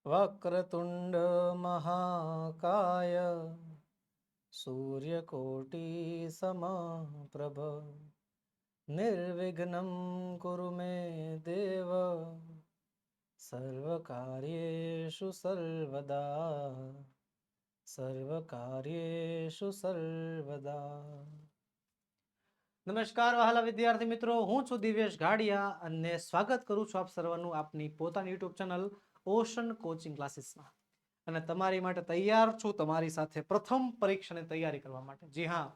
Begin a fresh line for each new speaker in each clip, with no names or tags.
વક્રતુંડ મહાકાય સૂર્યકોટી સમપ્રભ નિર્વિઘ્नं કુરુ મે દેવ સર્વકાર્યેષુ સર્વદા. નમસ્કાર વહાલા વિદ્યાર્થી મિત્રો, હું છું દિવ્યેશ ઘાડિયા અને સ્વાગત કરું છું આપ સર્વનું આપની પોતાની યુટ્યુબ ચેનલ ઓશન કોચિંગ ક્લાસીસમાં. અને તમારી માટે તૈયાર છું તમારી સાથે પ્રથમ પરીક્ષાની તૈયારી કરવા માટે. જી હા,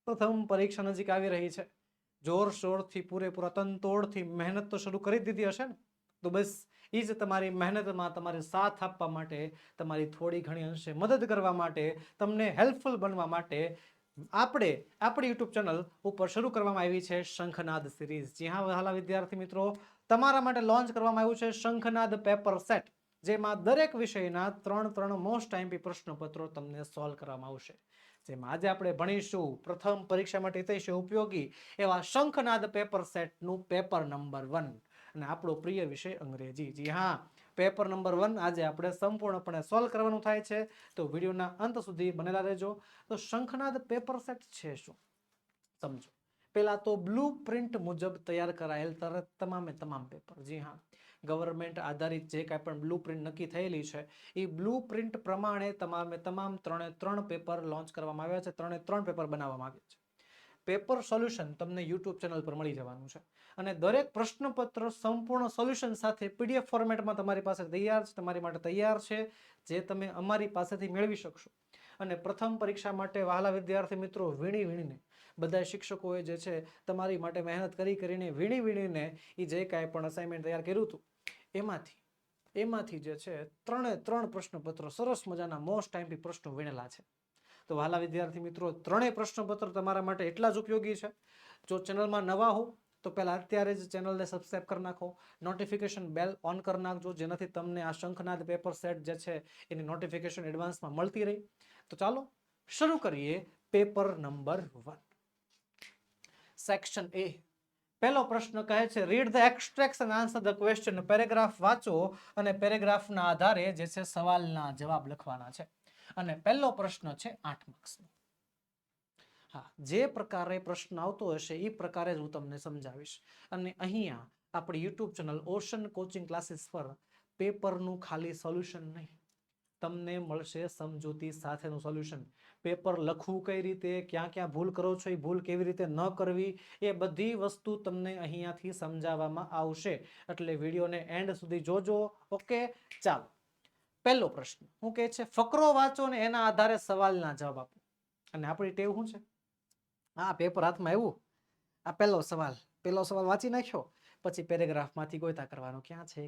પ્રથમ પરીક્ષા નજીક આવી રહી છે. જોરશોરથી પૂરેપૂરા તનતોડથી મહેનત તો શરૂ કરી દીધી હશે ને? તો બસ એ જ તમારી મહેનતમાં તમારે સાથ આપવા માટે, તમારી થોડી ઘણી અંશે મદદ કરવા માટે, તમને હેલ્પફુલ બનવા માટે આપણે આપણી યુટ્યુબ ચેનલ ઉપર શરૂ કરવામાં આવી છે શંખનાદ સિરીઝ. જી હા વહાલા વિદ્યાર્થી મિત્રો, તમારા માટે લોન્ચ કરવામાં આવ્યું છે શંખનાદ પેપર સેટ, જેમાં દરેક વિષયના ત્રણ મોસ્ટ આઈએમપી પ્રશ્નપત્રો તમને સોલ્વ કરવામાં આવશે. જેમાં આજે આપણે ભણીશું પ્રથમ પરીક્ષા માટે અતિશય ઉપયોગી એવા શંખનાદ પેપર સેટનું પેપર નંબર 1 અને આપણો પ્રિય વિષય અંગ્રેજી. જી હા, પેપર નંબર 1 આજે આપણે સંપૂર્ણપણે સોલ્વ કરવાનું થાય છે, તો વિડીયોના અંત સુધી બનેલા રહેજો. તો શંખનાદ પેપર સેટ છે શું, સમજો. પહેલા તો બ્લુ પ્રિન્ટ મુજબ તૈયાર કરાયેલ તમામ પેપર. જી હા, ગવર્મેન્ટ આધારિત જે કાંઈ પણ બ્લુ પ્રિન્ટ નક્કી થયેલી છે એ બ્લુ પ્રિન્ટ પ્રમાણે તમામ 3 પેપર લોન્ચ કરવામાં આવ્યા છે, 3 પેપર બનાવવામાં આવ્યા છે. પેપર સોલ્યુશન તમને યુટ્યુબ ચેનલ પર મળી જવાનું છે અને દરેક પ્રશ્નપત્ર સંપૂર્ણ સોલ્યુશન સાથે પીડીએફ ફોર્મેટમાં તમારી પાસે તૈયાર છે, તમારી માટે તૈયાર છે, જે તમે અમારી પાસેથી મેળવી શકશો. અને પ્રથમ પરીક્ષા માટે વહાલા વિદ્યાર્થી મિત્રો, વીણીને બધા શિક્ષકોએ જે છે તમારી માટે મહેનત કરીને વીણીને એ જે કાંઈ પણ અસાઇનમેન્ટ તૈયાર કર્યું હતું એમાંથી જે છે 3 પ્રશ્નપત્રો સરસ મજાના મોસ્ટ આઈએમપી પ્રશ્નો વીણેલા છે. તો વહાલા વિદ્યાર્થી મિત્રો, 3 પ્રશ્નપત્ર તમારા માટે એટલા જ ઉપયોગી છે. જો ચેનલમાં નવા હો તો પહેલા અત્યારે જ ચેનલને સબસ્ક્રાઇબ કરી નાખો, નોટિફિકેશન બેલ ઓન કરી નાખજો, જેનાથી તમને આ શંખનાદ પેપર સેટ જે છે એની નોટિફિકેશન એડવાન્સમાં મળતી રહે. તો ચાલો શરૂ કરીએ પેપર નંબર 1. Section A. પહેલો પ્રશ્ન કહે છે read the extracts and answer the question. Paragraph વાંચો અને પેરેગ્રાફના આધારે જે છે સવાલના જવાબ લખવાના છે. અને પહેલો પ્રશ્ન છે 8 માર્ક્સનો. હા, જે પ્રકારે પ્રશ્ન આવતો હશે એ પ્રકારે જ હું તમને સમજાવીશ. અને અહીંયા આપણી YouTube channel ocean coaching classes પર પેપરનું ખાલી સોલ્યુશન નહીં, તમને મળશે સમજૂતી સાથેનું સોલ્યુશન. પેપર લખવું કઈ રીતે, ક્યાં ભૂલ કરો છો, એ ભૂલ કેવી રીતે ન કરવી, એ બધી વસ્તુ તમને અહીંયાથી સમજાવવામાં આવશે. એટલે વિડીયોને એન્ડ સુધી જોજો. ઓકે, ચાલો. પહેલો પ્રશ્ન શું કહે છે, ફકરો વાંચો ને એના આધારે સવાલના જવાબ આપો. અને આપણી ટેવ શું છે, આ પેપર હાથમાં આવ્યું, આ પહેલો સવાલ વાંચી નાખ્યો, પછી પેરેગ્રાફમાંથી ગોતા કરવાનો ક્યાં છે.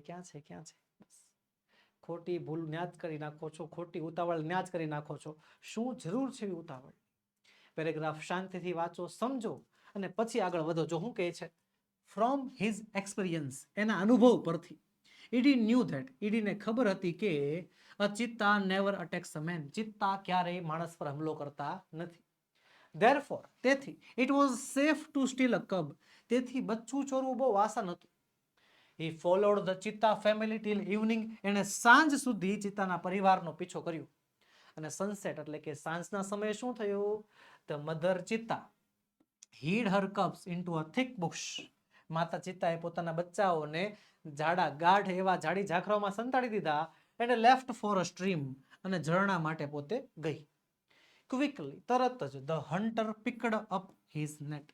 ખોટી ભૂલ ન્યાજ કરી નાખો છો, ખોટી ઉતાવળ ન્યાજ કરી નાખો છો. શું જરૂર છે ઉતાવળ? પેરેગ્રાફ શાંતિથી વાંચો, સમજો અને પછી આગળ વધો. જો શું કહે છે, ફ્રોમ હિઝ એક્સપિરિયન્સ, એના અનુભવ પરથી, ઈડી ન્યુ ધેટ, ઈડીને ખબર હતી કે અ ચિત્તા નેવર અટેક્સ અ મેન, ચિત્તા ક્યારેય માણસ પર હુમલો કરતા નથી. ધેરફોર, તેથી, it was safe to steal a cub, તેથી બચ્ચું ચોરવું બહુ આસાન હતું. He followed the ચિત્તા family till evening, એને સાંજ સુધી ચિત્તાના પરિવારનો પીછો કર્યો. અને સનસેટ એટલે કે સાંજના સમયે શું થયું, the mother ચિત્તા hid her cubs into a thick bush, માતા ચિત્તાએ પોતાના બચ્ચાઓને ગાઢ એવા ઝાડી ઝાખરામાં સંતાડી દીધા. અને લેફ્ટ ફોર અ સ્ટ્રીમ, અને ઝરણા માટે પોતે ગઈ. ક્વિકલી, તરત જ, the hunter picked up his net,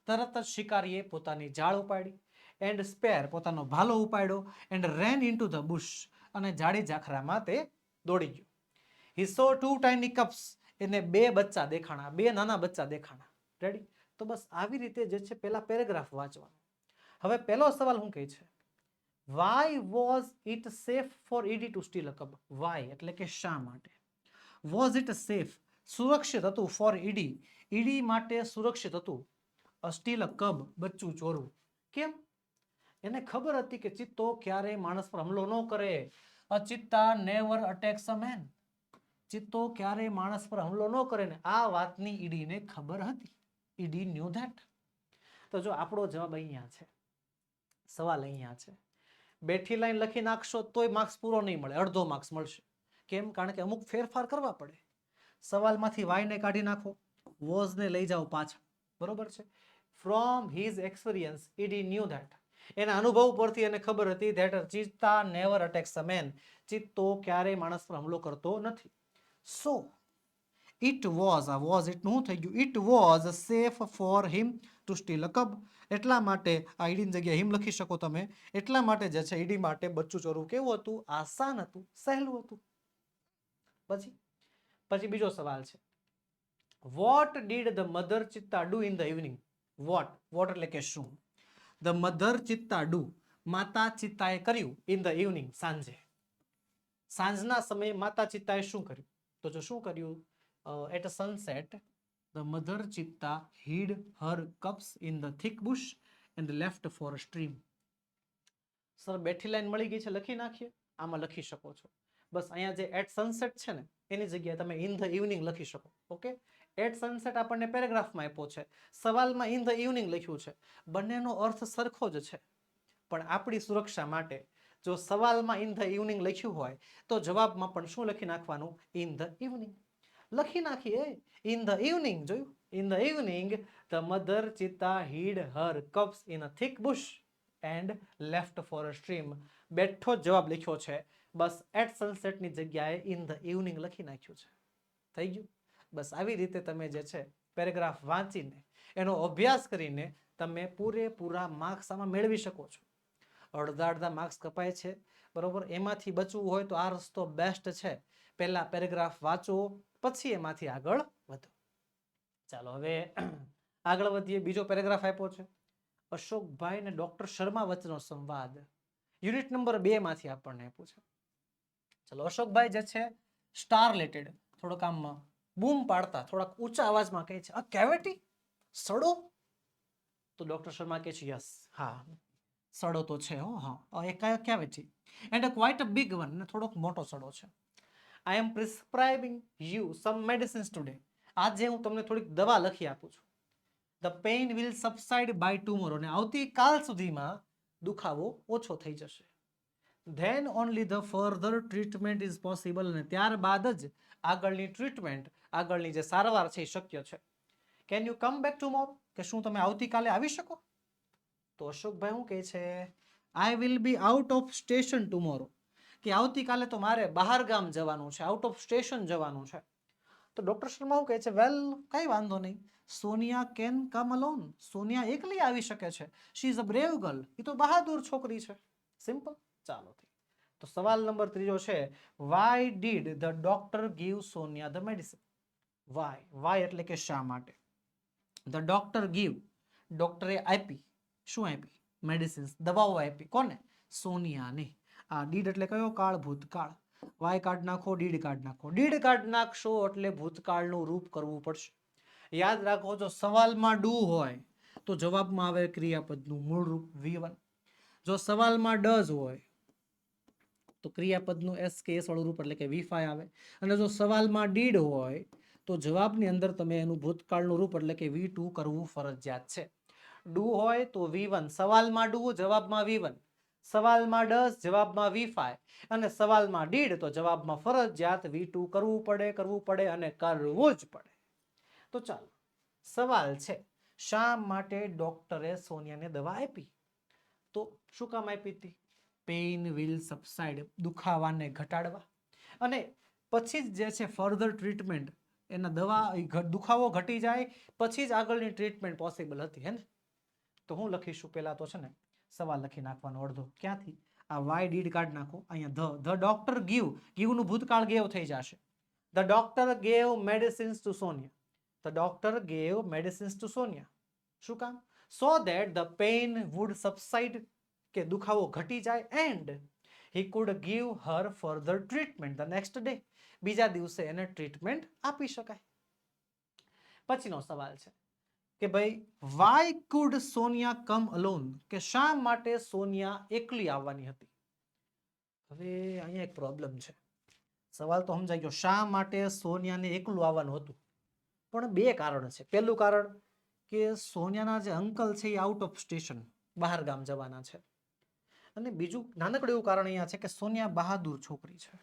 તરત જ શિકારીએ પોતાની જાળ ઉપાડી. એન્ડ સ્પેર, પોતાનો ભાલો ઉપાડ્યો. And ran into the bush, અને ઝાડી ઝાખરામાં તે દોડી ગયો. હી સો 2 ટાઇની કપ્સ, એને 2 બચ્ચા દેખાણા, 2 નાના બચ્ચા દેખાણા. રેડી? તો બસ આવી રીતે જે છે પેલા પેરેગ્રાફ વાંચવાનો. હવે પહેલો સવાલ શું કહે છે, why was it safe for Ede to steal a cub. Why એટલે કે શા માટે, વોઝ ઇટ સેફ સુરક્ષિત હતું, ફોર ઈડી ઈડી માટે સુરક્ષિત હતું, અ સ્ટીલ અ કબ બચ્ચું ચોરવું. કેમ? એને ખબર હતી કે ચિત્તો ક્યારેય માણસ પર હુમલો ન કરે. અ ચિત્તા નેવર અટેક્સ અ મેન, ચિત્તો ક્યારેય માણસ પર હુમલો ન કરે ને આ વાતની ઈડીને ખબર હતી. ED knew that. તો જો આપણો જવાબ અહીંયા છે, સવાલ અહીંયા છે. બેઠી લાઈન લખી નાખશો તોય માર્ક્સ પૂરો નહીં મળે, અડધો માર્ક્સ મળશે. કેમ? કારણ કે અમુક ફેરફાર કરવા પડે. સવાલમાંથી વાયને કાઢી નાખો, વોઝને લઈ જાઓ પાછળ, બરોબર છે. From his experience it knew that, એના અનુભવ પરથી એને ખબર હતી that cheetah never attacks a man, ચિત્તો ક્યારેય માણસ પર હુમલો કરતો નથી. સો ઇટ વોઝ, આ વોઝ એટલું શું થઈ ગયું, it was safe for him to steal a cub. એટલા માટે આ ઈડીની જગ્યાએ હિમ લખી શકો તમે. એટલા માટે જે છે ઈડી માટે બચ્ચું ચોરવું કેવું હતું? આસાન હતું, સહેલું હતું. પછી બીજો સવાલ છે, what did the mother cheetah do in the evening? What એટલે કે શું? ધ મધર ચિત્તા ડુ, માતા ચિત્તાએ કર્યું, ઇન ધ ઇવનિંગ, સાંજે. સાંજના સમયે માતા ચિત્તાએ શું કર્યું? તો જો શું કર્યું? At sunset the mother cheetah hid her cups in the thick bush and left for a stream. Sir બેઠી લાઈન મળી ગઈ છે, લખી નાખીએ. આમાં લખી શકો છો. બસ અહીંયા જે એટ સનસેટ છે ને એની જગ્યાએ તમે ઇન ધ ઇવનિંગ લખી શકો. ઓકે, એટ સનસેટ આપણને પેરેગ્રાફમાં આપ્યો છે, સવાલમાં ઇન ધ ઇવનિંગ લખ્યું છે. બંનેનો અર્થ સરખો જ છે, પણ આપણી સુરક્ષા માટે જો સવાલમાં ઇન ધ ઇવનિંગ લખ્યું હોય તો જવાબમાં પણ શું લખી નાખવાનું? ઇન ધ ઇવનિંગ લખી નાખીએ. ઇન ધ ઇવનિંગ, જોયું? In the evening the mother cheetah hid her cubs in a thick bush and left for a stream. બેઠો જવાબ લખ્યો છે, બસ એટ સનસેટની જગ્યાએ ઇન ધ ઇવનિંગ લખી નાખ્યું છે. થઈ ગયું? બસ આવી રીતે તમે જે છે પેરેગ્રાફ વાંચીને એનો અભ્યાસ કરીને તમે પૂરેપૂરા માર્ક્સ આમાં મેળવી શકો છો. અડધા માર્ક્સ કપાય છે, બરોબર. એમાંથી બચવું હોય તો આ રસ્તો બેસ્ટ છે. પહેલા પેરેગ્રાફ વાંચો, પછી એમાંથી આગળ વધો. ચાલો હવે આગળ વધીએ. બીજો પેરેગ્રાફ આપ્યો છે, અશોકભાઈ ને ડોક્ટર શર્મા વચ્ચેનો સંવાદ. યુનિટ નંબર 2 માંથી આપણને આપ્યું છે. ચલો, અશોકભાઈ જે છે સ્ટાર રિલેટેડ થોડોક આમ બૂમ પાડતા થોડાક ઊંચા અવાજમાં કહે છે, અ કેવિટી, સડો. તો ડોક્ટર શર્મા કહે છે, યસ, હા સડો તો છે. હા, એક cavity and a quite a big one, થોડોક મોટો સડો છે. I am prescribing you some medicines today. આજે હું તમને થોડીક દવા લખી આપું છું. The pain will subside by tomorrow, ને આવતીકાલ સુધીમાં દુખાવો ઓછો થઈ જશે. Then only the further treatment is possible, અને ત્યારબાદ જ આગળની ટ્રીટમેન્ટ, આગળની જે સારવાર છે એ શક્ય છે. Can you come back tomorrow, કે શું તમે આવતીકાલે આવી શકો? તો અશોકભાઈ શું કહે છે? I will be out of station tomorrow, કે આવતીકાલે તો મારે બહાર ગામ જવાનું છે, આઉટ ઓફ સ્ટેશન જવાનું છે. તો ડોક્ટર શર્મા શું કહે છે? વેલ, કઈ વાંધો નહીં, Sonia can come alone, Sonia એકલી આવી શકે છે. She is a brave girl, એ તો બહાદુર છોકરી છે. સિમ્પલ. ચાલો, તો સવાલ નંબર 3 છે, why did the doctor give Sonia the medicine? Why એટલે કે શા માટે. ધ ડોક્ટર ગીવ, ડોક્ટરે આપી, શું આપી? મેડિસિન્સ, દવાઓ આપી. કોને? સોનિયાને. આ ડીડ એટલે કયો કાળ? ભૂતકાળ. વાય કાઢ નાખો, ડીડ કાઢ નાખો. ડીડ કાઢ નાખશો એટલે ભૂતકાળનું રૂપ કરવું પડશે. યાદ રાખો, જો સવાલમાં ડુ હોય તો જવાબમાં આવે ક્રિયાપદનું મૂળ રૂપ V1. જો સવાલમાં ડઝ હોય તો ક્રિયાપદનું એસ કે એસ વાળું રૂપ એટલે કે V5 આવે. અને જો સવાલમાં ડીડ હોય તો જવાબની અંદર તમે એનું ભૂતકાળનું રૂપ એટલે કે V2 કરવું ફરજિયાત છે. ડુ હોય તો V1, સવાલમાં ડુ જવાબમાં V1, સવાલમાં ડઝ જવાબમાં V5, અને સવાલમાં ડીડ તો જવાબમાં ફરજિયાત V2 કરવું પડે અને કરવું જ પડે. તો ચાલો, સવાલ છે, શા માટે ડોક્ટરે સોનિયાને દવા આપી? તો શું કામ આપી હતી? પેઇન વિલ સબસાઇડ, દુખાવાને ઘટાડવા. અને પછી જ જે છે ફર્ધર ટ્રીટમેન્ટ, એના દવા દુખાવો ઘટી જાય પછી જ આગળની ટ્રીટમેન્ટ પોસિબલ હતી, હે ને? તો હું લખીશું પહેલા તો છે ને સવાલ લખી નાખવાનો અડધો. ક્યાંથી? આ વાય ડીડ કાઢ નાખો. અહીંયા ધ ડોક્ટર ગીવનું ભૂતકાળ ગેવ થઈ જશે. The doctor gave medicines to Sonia. The doctor gave medicines to Sonia. શું કામ? So that the pain would subside, કે દુખાવો ઘટી જાય, and he could give her further treatment the next day, બીજા દિવસે એને ટ્રીટમેન્ટ આપી શકાય. પછીનો સવાલ છે કે ભાઈ why could Sonia come alone, કે શા માટે સોનિયા એકલી આવવાની હતી? હવે અહીંયા એક પ્રોબ્લેમ છે. સવાલ તો સમજાઈ ગયો, શા માટે સોનિયાને એકલું આવવાનું હતું, પણ બે કારણ છે. પહેલું કારણ કે સોનિયાના જે અંકલ છે એ આઉટ ઓફ સ્ટેશન, બહાર ગામ જવાના છે. અને બીજું નાનકડું એવું કારણ અહીંયા છે કે સોનિયા બહાદુર છોકરી છે.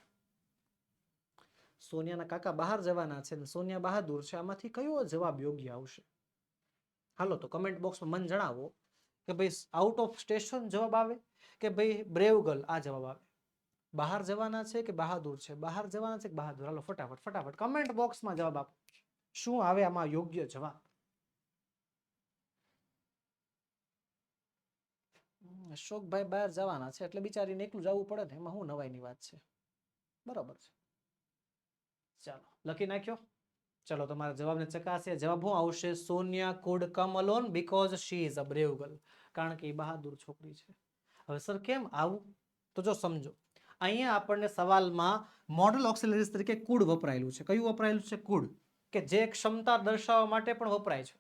સોનિયાના કાકા બહાર જવાના છે ને સોનિયા બહાદુર છે. આમાંથી કયો જવાબ યોગ્ય આવશે? હાલો તો કમેન્ટ બોક્સમાં મને જણાવો કે ભાઈ આઉટ ઓફ સ્ટેશન જવાબ આવે કે ભાઈ બ્રેવ ગર્લ આ જવાબ આવે. બહાર જવાના છે કે બહાદુર છે? બહાર જવાના છે કે બહાદુર? હાલો ફટાફટ કમેન્ટ બોક્સમાં જવાબ આપો. શું આવે આમાં યોગ્ય જવાબ? અશોકભાઈ બહાર જવાના છે એટલે બિચારીને એકલું જવું પડે ને, એમાં શું નવાઈની વાત છે. બરાબર છે. ચાલો લખી નાખ્યો. ચલો તમારા જવાબને ચકાસીએ. જવાબ શું આવશે? Sonia could come alone because she is a brave girl. કારણ કે એ બહાદુર છોકરી છે. હવે સર કેમ આવું? તો જો સમજો, અહીંયા આપણને સવાલમાં મોડલ ઓક્સિલરીઝ તરીકે કુડ વપરાયેલું છે. કયું વપરાયેલું છે? કુડ. કે જે ક્ષમતા દર્શાવવા માટે પણ વપરાય છે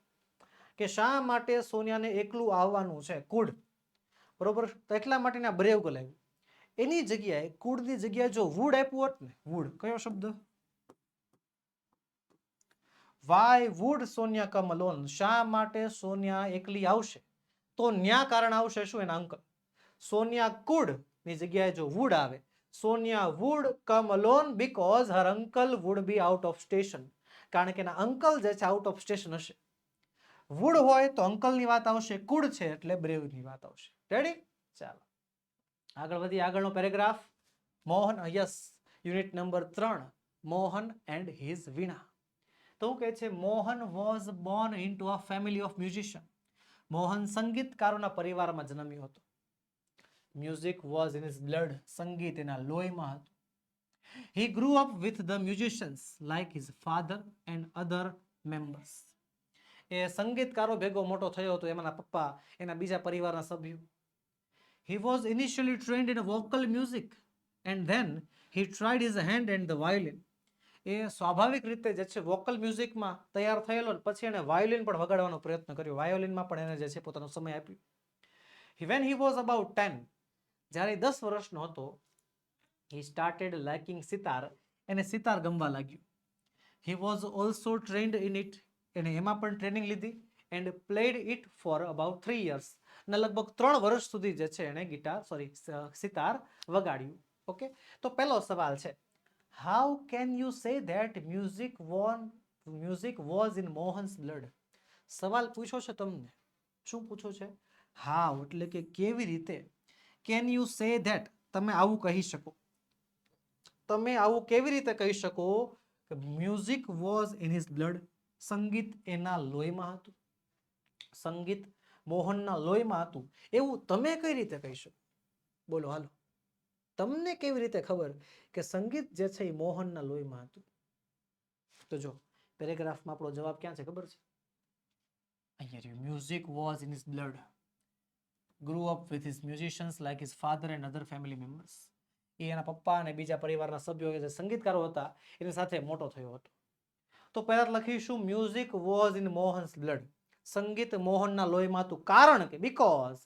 કે શા માટે સોનિયાને એકલું આવવાનું છે. કુડ. બરોબર. તો એટલા માટેના બ્રેવ ગર્લ આવ્યું. એની જગ્યાએ કુડની જગ્યાએ જો વુડ આપ્યું હોત ને, વુડ કયો શબ્દ? Why would Sonia come alone? શા માટે સોનિયા એકલી આવશે? તો ન્યા કારણ આવશે શું? એના અંકલ. સોનિયા કુડ ની જગ્યાએ જો વુડ આવે, Sonia would come alone because her uncle would be out of station. કારણ કે એના અંકલ જે છે આઉટ ઓફ સ્ટેશન હશે. વુડ હોય તો અંકલની વાત આવશે, કુડ છે એટલે બ્રેવની વાત આવશે. રેડી? ચાલો આગળ વધી. આગળનો paragraph. Mohan, yes, unit number 3, Mohan and his veena. તો કહે છે Mohan was born into a family of musician. Mohan સંગીતકારોના પરિવારમાં જન્મ્યો હતો. Music was in his blood. સંગીત એના લોહીમાં હતું. He grew up with the musicians like his father and other members. એ સંગીતકારો ભેગો મોટો થયો હતો, એમાંના પપ્પા, એના બીજા પરિવારના સભ્યો. He was initially trained in vocal music and then he tried his hand at the violin. એ સ્વાભાવિક રીતે જે છે વોકલ મ્યુઝિકમાં તૈયાર થયેલો, પછી એને વાયોલિન પણ વગાડવાનો પ્રયત્ન કર્યો. વાયોલિનમાં પણ એને જે છે પોતાનો સમય આપ્યો. When he was about 10, જ્યારે 10 વર્ષનો હતો, he started liking sitar. એને સિતાર ગમવા લાગ્યું. He was also trained in it. એને એમાં પણ ટ્રેનિંગ લીધી. And played it for about 3 years. અને લગભગ 3 વર્ષ સુધી જે છે એને સિતાર વગાડ્યું. ઓકે, તો પહેલો સવાલ છે, how can you say that music was in Mohan's blood? સવાલ પૂછ્યો છે તમને. શું પૂછ્યો છે? how એટલે કે કેવી રીતે. can you say that? તમે આવું કહી શકો. તમે આવું કેવી રીતે કહી શકો કે music was in his blood? સંગીત એના લોહીમાં હતું. સંગીત મોહનના લોહીમાં હતું એવું તમે કઈ રીતે કહી શકો? બોલો હાલો. તમને કેવી રીતે ખબર કે સંગીત જે છે એ મોહનના લોહીમાં હતું? તો જો પેરેગ્રાફમાં આપણો જવાબ ક્યાં છે ખબર છે? અહીંયા રહ્યું. Music was in his blood. grew up with his musicians like his father and other family members. એ એના પપ્પા અને બીજા પરિવારના સભ્યો જે સંગીતકારો હતા એની સાથે મોટો થયો હતો. તો પહેલા લખીશું music was in Mohan's blood. સંગીત મોહનના લોહીમાં હતું. કારણ કે because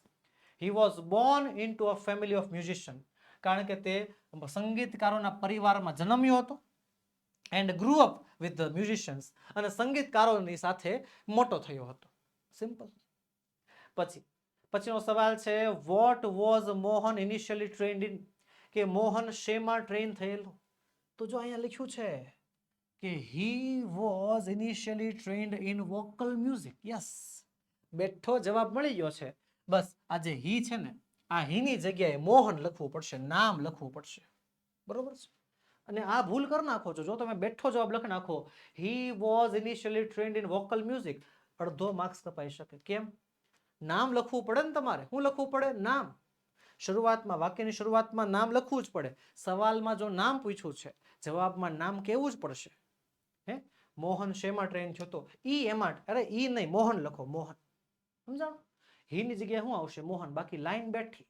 he was born into a family of musician. કારણ કે તે સંગીતકારોના પરિવારમાં જન્મ્યો હતો. And ગ્રુ up with the musicians. અને સંગીતકારોની સાથે મોટો થયો હતો. સિમ્પલ. પછીનો સવાલ છે what was Mohan initially trend in? કે મોહન શેમાં ટ્રેન થયેલો? તો જો અહીંયા લખ્યું છે કે he was initially trained in vocal music. Yes, બેઠો જવાબ મળી ગયો છે. બસ આ જે હી છે ને, આ હીની જગ્યાએ મોહન લખવું પડશે, નામ લખવું પડશે. બરોબર છે? અને આ ભૂલ કરી નાખો છો જો તમે બેઠો જવાબ લખી નાખો he was initially trained in vocal music, અડધો માર્ક્સ કપાઈ શકે. કેમ? નામ લખવું પડે ને તમારે. શું લખવું પડે? નામ. શરૂઆતમાં, વાક્યની શરૂઆતમાં નામ લખવું જ પડે. સવાલમાં જો નામ પૂછ્યું છે, જવાબમાં નામ કેવું જ પડશે. હે, મોહન શેમાં ટ્રેન થયો તો? ઈ એમાં, અરે ઈ નહીં, મોહન લખો, મોહન. સમજાણું? હીની જગ્યાએ શું આવશે? મોહન. બાકી લાઈન બેઠી.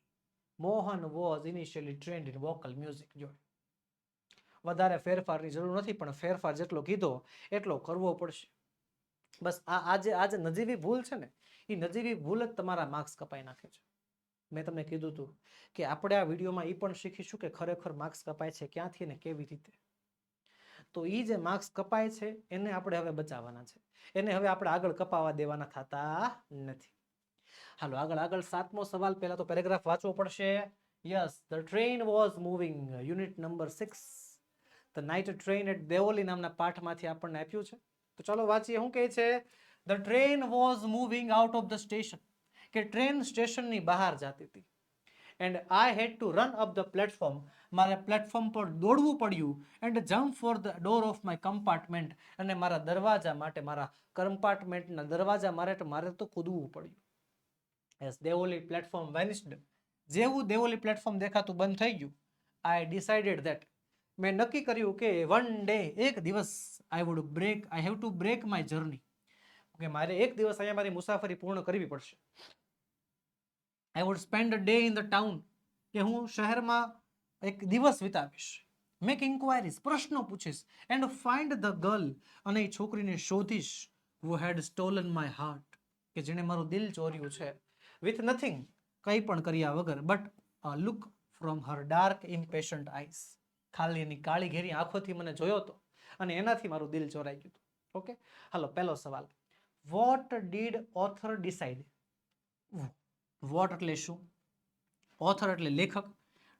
Mohan was initially trend in vocal music. જો વધારે ફેરફારની જરૂર નથી, પણ ફેરફાર જેટલો કીધો એટલો કરવો પડશે. બસ આજે નજીવી ભૂલ છે ને, એ નજીવી ભૂલ જ તમારા માર્ક્સ કપાઈ નાખે છે. મેં તમને કીધું હતું કે આપણે આ વિડીયોમાં એ પણ શીખીશું કે ખરેખર માર્ક્સ કપાય છે ક્યાંથી ને કેવી રીતે. તો એ જે માર્ક્સ કપાય છે એને આપણે હવે બચાવવાના છે. એને હવે આપણે આગળ કપાવા દેવાના થતા નથી. હાલો આગળ 7મો સવાલ. પહેલા તો પેરેગ્રાફ વાંચવો પડશે. Yes, the train was moving, unit number 6, the night train at Deoli નામના પાઠમાંથી આપણને આપ્યું છે. તો ચાલો વાંચીએ. શું કહે છે? The train was moving out of the station, કે ટ્રેન સ્ટેશનની બહાર જતી હતી. And I had to run up the platform, મારે પ્લેટફોર્મ પર દોડવું પડ્યું. And jump for the door of my compartment, અને મારા દરવાજા માટે, મારા કમ્પાર્ટમેન્ટના દરવાજા મારે તો કૂદવું પડ્યું. એસ દેવોલી પ્લેટફોર્મ વેનિસ્ડ, જેવું દેવોલી પ્લેટફોર્મ દેખાતું બંધ થઈ ગયું. આઈ ડિસાઇડેડ ધેટ, મેં નક્કી કર્યું કે વન ડે, એક દિવસ, I have to break my journey, કે મારે એક દિવસ અહીંયા મારી મુસાફરી પૂર્ણ કરવી પડશે. I would spend a day in the town, કે હું શહેરમાં એક દિવસ વિતાવીશ. મેક ઇન્ક્વાયરીઝ, પ્રશ્નો પૂછીશ. એન્ડ ફાઇન્ડ ધ ગર્લ, અને એ છોકરીને શોધીશ. હુ હેડ સ્ટોલન માય હાર્ટ, કે જેણે મારું દિલ ચોર્યું છે. વિથ નથિંગ, કંઈ પણ કર્યા વગર, but a look from her dark impatient eyes, ખાલી એની કાળી ઘેરી આંખોથી મને જોયો હતો અને એનાથી મારું દિલ ચોરાઈ ગયું હતું. ઓકે, હાલો પહેલો સવાલ. What did author decide? What એટલે શું? ઓથર એટલે લેખક.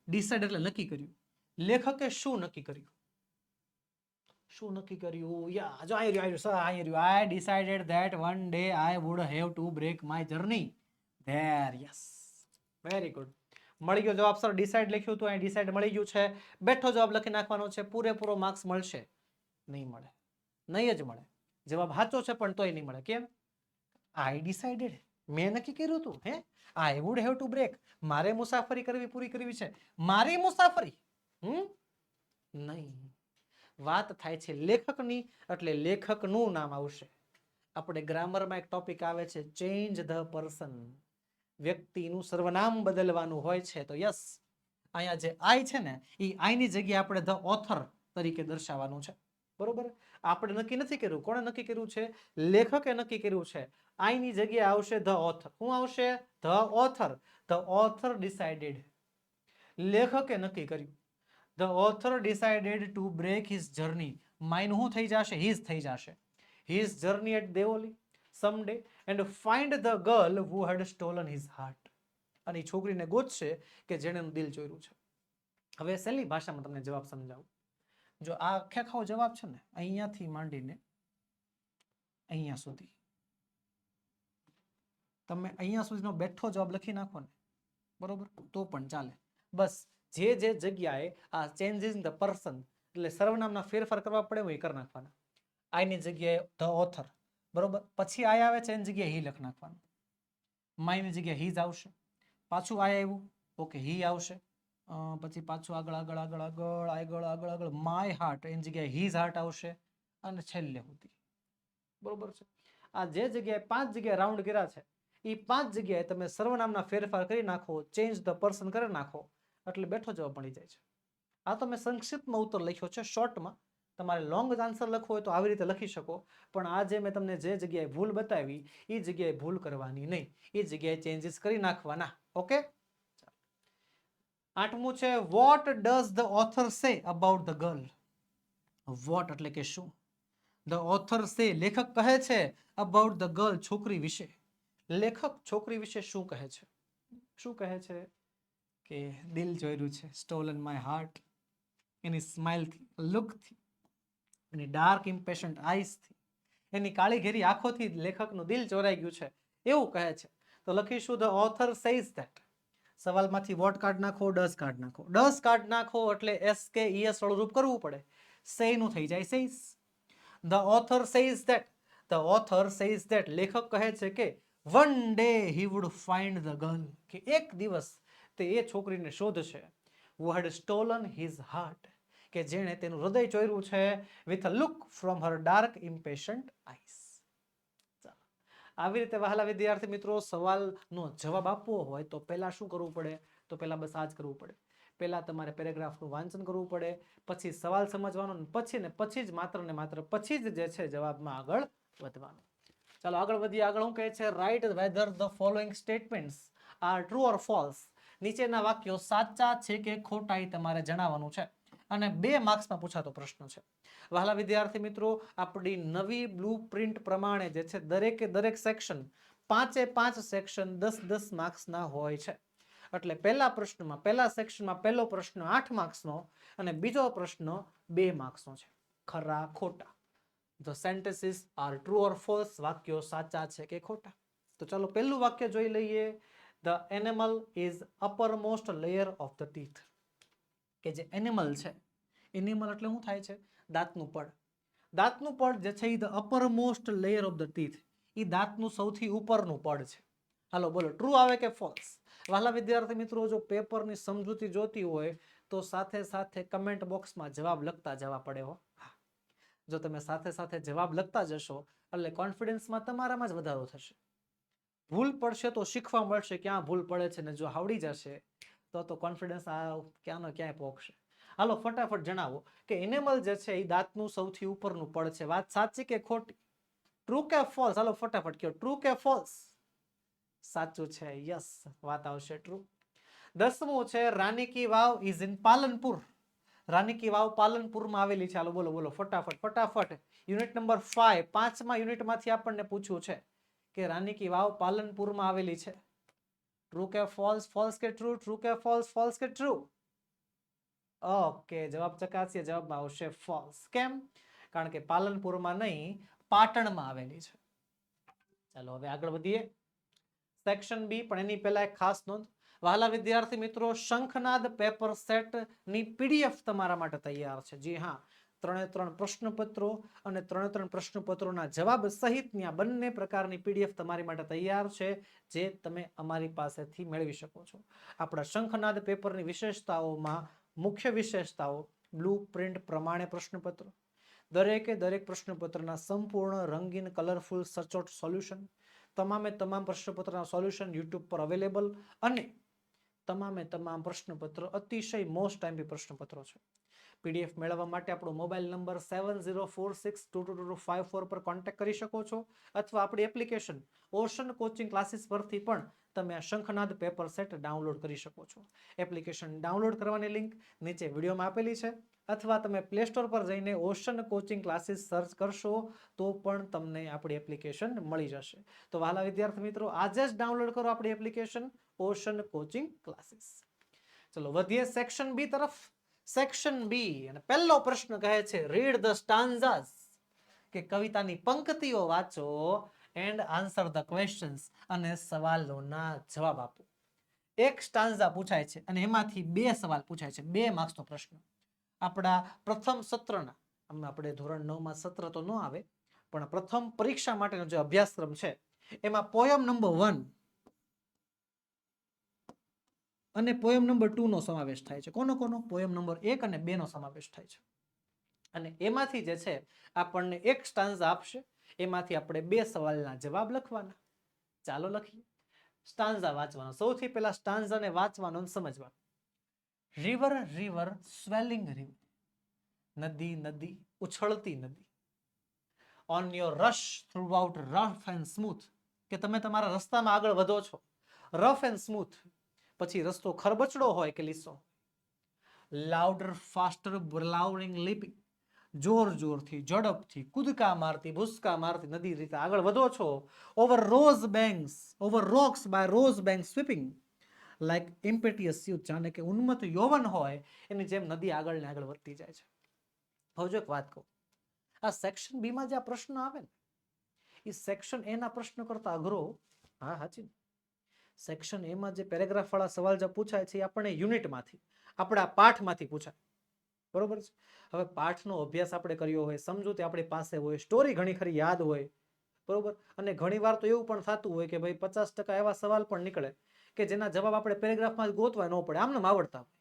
ડિસાઇડ એટલે નક્કી કર્યું. લેખકે શું નક્કી કર્યું? શું નક્કી કર્યું? યા જો I decided that one day I would have to break my journey. There, yes, very good. મળી ગયો જવાબ સર. ડિસાઇડ લખ્યું હતું, અહીં ડિસાઇડ મળી ગયું છે. બેઠો જવાબ લખી નાખવાનો છે. પૂરેપૂરો માર્ક્સ મળશે? નહીં મળે, નહીં જ મળે. જવાબ સાચો છે પણ તોય નહીં મળે. કેમ? આઈ ડિસાઇડેડ, મેં નક્કી કર્યું હતું. Hey, I would have to break, મારે મુસાફરી કરવી, પૂરી કરવી છે. મારી મુસાફરી નહીં. વાત થાય છે લેખકની, એટલે લેખકનું નામ આવશે. આપણે ગ્રામરમાં એક ટોપિક આવે છે, ચેન્જ ધ પર્સન, વ્યક્તિનું સર્વનામ બદલવાનું હોય છે. તો યસ, અહીંયા જે આઈ છે ને, એ આઈની જગ્યાએ આપણે ધ ઓથર તરીકે દર્શાવવાનું છે. બરોબર? આપણે નક્કી નથી કર્યું. કોણે નક્કી કર્યું છે? લેખકે નક્કી કર્યું છે. આઈની જગ્યાએ આવશે ધ ઓથર. શું આવશે? The author. The author decided, લેખકે નક્કી કર્યું. The author decided to break his journey, mine શું થઈ જશે? હિઝ થઈ જશે. His journey at Deoli someday and find the girl who had stolen his heart, અને એ છોકરીને ગોતશે કે જેણે એનું દિલ ચોર્યું છે. હવે સહેલી ભાષામાં તમને જવાબ સમજાવું. જો આ આખો જવાબ છે ને, અહીંયાથી માંડીને અહીંયા સુધી, તમે અહીંયા સુધીનો બેઠો જવાબ લખી નાખો ને, બરોબર, તો પણ ચાલે. બસ જે જગ્યાએ આ ચેન્જીસ ઇન ધ પર્સન, એટલે સર્વનામના ફેરફાર કરવા પડે હોય એ કરી નાખવાના. આઈની જગ્યાએ ધ ઓથર, બરોબર, પછી આઈ આવે છે એની જગ્યાએ હી લખી નાખવાનું. માયની જગ્યાએ હીઝ આવશે. પાછું આઈ આવ્યું, ઓકે, હી આવશે. પછી પાછું આગળ માય હાર્ટ, એની જગ્યાએ હીઝ હાર્ટ આવશે. અને છેલ્લે સુધી, બરોબર છે. આ જે જગ્યાએ 5 જગ્યાએ રાઉન્ડ કર્યા છે, એ 5 જગ્યાએ તમે સર્વનામના ફેરફાર કરી નાખો, ચેન્જ ધ પર્સન કરી નાખો, એટલે બેઠો જવાબ મળી જાય છે. આ તો મેં સંક્ષિપ્તમાં ઉત્તર લખ્યો છે, શોર્ટમાં. તમારે લોંગ આન્સર લખવો હોય તો આવી રીતે લખી શકો, પણ આ જે મેં તમને જે જગ્યાએ ભૂલ બતાવી એ જગ્યાએ ભૂલ કરવાની નહીં, એ જગ્યાએ ચેન્જીસ કરી નાખવાના. ઓકે, 8મું છે, what does the author say about the girl? What એટલે કે શું? ધ ઓથર સે, લેખક કહે છે, અબાઉટ ધ ગર્લ, છોકરી વિશે. લેખક છોકરી વિશે શું કહે છે? શું કહે છે? કે દિલ ચોર્યું છે, સ્ટોલન માય હાર્ટ, એની સ્માઇલથી, લુકથી, એની ડાર્ક ઇમ્પેશન્ટ આઈસથી, એની કાળી ઘેરી આંખોથી લેખકનું દિલ ચોરાઈ ગયું છે, એવું કહે છે. તો લખીશું ધ ઓથર સેઝ ધેટ. સવાલમાંથી વોટ કાઢ નાખો, ડઝ કાઢ નાખો. ડઝ કાઢ નાખો એટલે એસ કે ઈએસ વાળું રૂપ કરવું પડે. સે નું થઈ જાય says. The author says that, the author says that, લેખક કહે છે કે one day he would find the girl, કે એક દિવસ તે એ છોકરીને શોધશે. who had stolen his heart, કે જેણે તેનું હૃદય ચોર્યું છે, with a look from her dark impatient eyes. ચાલો, આવી રીતે વહાલા વિદ્યાર્થી મિત્રો, સવાલનો જવાબ આપવો હોય તો પહેલા શું કરવું પડે? તો પહેલા બસ આ જ કરવું પડે. પહેલા તમારે પેરેગ્રાફનું વાંચન કરવું પડે, પછી સવાલ સમજવાનો, પછી જ માત્ર ને માત્ર પછી જ જે છે જવાબમાં આગળ વધવાનું. ચાલો આગળ વધીએ. આગળ શું કહે છે? Write whether the following statements are true or false. નીચેના વાક્યો સાચા છે કે ખોટા એ તમારે જણાવવાનું છે, અને 2 માર્ક્સમાં પૂછાતો પ્રશ્ન છે. વહાલા વિદ્યાર્થી મિત્રો, આપણી નવી બ્લુ પ્રિન્ટ પ્રમાણે જે છે દરેક સેક્શન 5 સેક્શન 10 માર્ક્સના હોય છે. એટલે પહેલા પ્રશ્નમાં પહેલા સેક્શનમાં પહેલો પ્રશ્ન 8 માર્ક્સનો અને બીજો પ્રશ્ન 2 માર્ક્સનો છે. ખરા ખોટા. The sentences are true or false. વાક્યો સાચા છે કે ખોટા. તો ચાલો પહેલું વાક્ય જોઈ લઈએ. The animal is uppermost layer of the teeth. કે જે એનિમલ છે, એનિમલ એટલે શું થાય છે? દાંતનું પડ. દાંતનું પડ જે છે એ the uppermost layer of the teeth, એ દાંતનું સૌથી ઉપરનું પડ છે. હાલો બોલો, ટ્રુ આવે કે ફોલ્સ? વાલા વિદ્યાર્થી મિત્રો, જો પેપરની સમજૂતી જોતી હોય તો સાથે સાથે કમેન્ટ બોક્સમાં જવાબ લખતા જવા પડે હો. જો તમે સાથે સાથે જવાબ લખતા જશો એટલે કોન્ફિડન્સમાં તમારામાં જ વધારો થશે. ભૂલ પડશે તો શીખવા મળશે ક્યાં ભૂલ પડે છે, ને જો આવડી જશે તો કોન્ફિડન્સ ક્યાંનો ક્યાંય પોકશે. હાલો ફટાફટ જણાવો કે એનિમલ જે છે એ દાંતનું સૌથી ઉપરનું પડ છે. વાત સાચી કે ખોટી? ટ્રુ કે ફોલ્સ? હાલો ફટાફટ કહો, ટ્રુ કે ફોલ્સ? સાચું છે, યસ, વાત આવશે ટ્રુ. 10મું છે રાની કી વાવ ઇઝ ઇન પાલનપુર. રાની કી વાવ પાલનપુરમાં આવેલી છે. હાલો બોલો બોલો ફટાફટ. યુનિટ નંબર 5, 5મા યુનિટમાંથી આપણને પૂછ્યું છે કે રાની કી વાવ પાલનપુરમાં આવેલી છે. ટ્રુ કે ફોલ્સ? ફોલ્સ કે ટ્રુ? ટ્રુ કે ફોલ્સ? ફોલ્સ કે ટ્રુ? ઓકે, જવાબ ચકાસીએ. જવાબમાં આવશે ફોલ્સ. કેમ? કારણ કે પાલનપુરમાં નહીં, પાટણમાં આવેલી છે. ચાલો હવે આગળ વધીએ. સેક્શન બી, પણ એની પહેલા એક ખાસ નોંધ. વહાલા વિદ્યાર્થી મિત્રો, શંખનાદ પેપર સેટ ની પીડીએફ તમારા માટે તૈયાર છે. જી હા, 3 પ્રશ્નપત્રો અને 3 પ્રશ્નપત્રોના જવાબ સહિતની આ બંને પ્રકારની પીડીએફ તમારી માટે તૈયાર છે, જે તમે અમારી પાસેથી મેળવી શકો છો. આપણા શંખનાદ પેપરની વિશેષતાઓમાં મુખ્ય વિશેષતાઓ: બ્લુ પ્રિન્ટ પ્રમાણે પ્રશ્નપત્ર, દરેકે દરેક પ્રશ્નપત્રના સંપૂર્ણ રંગીન કલરફુલ સચોટ સોલ્યુશન, તમામે તમામ પ્રશ્નપત્રના સોલ્યુશન યુટ્યુબ પર અવેલેબલ, અને તમામે તમામ પ્રશ્નપત્ર અતિશય મોસ્ટ ટાઈમથી પ્રશ્નપત્રો છે. પીડીએફ મેળવવા માટે આપણો મોબાઈલ નંબર 7046222254 પર કોન્ટેક્ટ કરી શકો છો, અથવા આપણી એપ્લિકેશન ઓશન કોચિંગ ક્લાસીસ પરથી પણ તમે આ શંખનાદ પેપર સેટ ડાઉનલોડ કરી શકો છો. એપ્લિકેશન ડાઉનલોડ કરવાની લિંક નીચે વિડીયોમાં આપેલી છે, અથવા તમે પ્લે સ્ટોર પર જઈને ઓશન કોચિંગ ક્લાસીસ સર્ચ કરશો તો પણ તમને આપણી એપ્લિકેશન મળી જશે. તો વહાલા વિદ્યાર્થી મિત્રો, આજે જ ડાઉનલોડ કરો આપણી એપ્લિકેશન ઓશન કોચિંગ ક્લાસીસ. ચલો વધીએ સેક્શન બી તરફ. સેક્શન બી, અને પહેલો પ્રશ્ન કહે છે રીડ ધ સ્ટાન્ઝાસ, કે કવિતાની પંક્તિઓ વાંચો એન્ડ આન્સર ધ ક્વેશ્ચન્સ, અને સવાલોના જવાબ આપો. એક સ્ટાન્ઝા પૂછાય છે અને એમાંથી 2 સવાલ પૂછાય છે. 2 માર્ક્સનો પ્રશ્ન. આપણા પ્રથમ સત્રના, આપણે ધોરણ 9માં સત્ર તો ન આવે, પણ પ્રથમ પરીક્ષા માટેનો જે અભ્યાસક્રમ છે એમાં પોયમ નંબર 1 અને પોયમ નંબર 2 નો સમાવેશ થાય છે. કોનો? પોયમ નંબર 1 અને 2 નો સમાવેશ થાય છે. અને એમાંથી જે છે આપણને એક સ્ટાન્ઝા આપશે, એમાંથી આપણે 2 સવાલના જવાબ લખવાના. ચાલો લખીએ. સ્ટાન્ઝા વાંચવાનો. સૌથી પહેલા સ્ટાન્ઝાને વાંચવાનો અને સમજવાનો. રિવર રિવર સ્વેલિંગ રિવર, નદી નદી ઉછળતી નદી. On your rush throughout rough and smooth, કે તમે તમારા રસ્તામાં આગળ વધો છો, રફ એન્ડ સ્મૂથ, પછી રસ્તો ખરબચડો હોય કે લીસો. લાઉડર ફાસ્ટર બ્લાઉરિંગ લીપિંગ, જોર જોરથી ઝડપથી કૂદકા મારતી ભૂસકા મારતી નદી રીતે આગળ વધો છો. Over rose banks, over rocks by rose bank sweeping like impetuous youth, જાણે કે ઉન્મત્ત યૌવન હોય એની જેમ નદી આગળ ને આગળ વધતી જાય છે. હવે જો એક વાત કહું, આ સેક્શન બી માં જે આ પ્રશ્ન આવે ને, એ સેક્શન એ ના પ્રશ્ન કરતા અઘરો. હા સાચી. સેક્શન એ માં જે પેરેગ્રાફ વાળા સવાલ જે પૂછાય છે એ આપણને યુનિટમાંથી, આપણા પાઠમાંથી પૂછાય. બરોબર છે. હવે પાઠનો અભ્યાસ આપણે કર્યો હોય, સમજૂતી આપણી પાસે હોય, સ્ટોરી ઘણી ખરી યાદ હોય, બરોબર, અને ઘણી વાર તો એવું પણ થતું હોય કે ભાઈ 50% એવા સવાલ પણ નીકળે કે જેના જવાબ આપણે પેરેગ્રાફમાં ગોતવા ન પડે, આમને આવડતા હોય.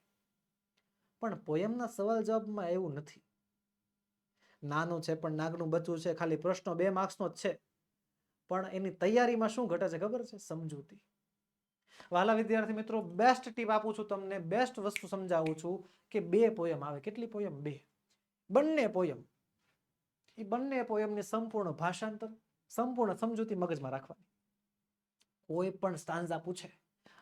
પણ પોયમના સવાલ જવાબમાં એવું નથી. નાનું છે પણ નાગનું બચ્ચું છે, ખાલી પ્રશ્નો 2 માર્ક્સનો જ છે, પણ એની તૈયારીમાં શું ઘટે છે ખબર છે? સમજૂતી. વાલા વિદ્યાર્થી મિત્રો, બેસ્ટ ટીપ આપું છું તમને, બેસ્ટ વસ્તુ સમજાવું છું કે 2 પોયમ આવે. કેટલી પોયમ? 2. બંને પોયમ, એ બંને પોયમની સંપૂર્ણ ભાષાંતર, સંપૂર્ણ સમજૂતી મગજમાં રાખવાની. કોઈ પણ સ્ટાન્ઝા પૂછે,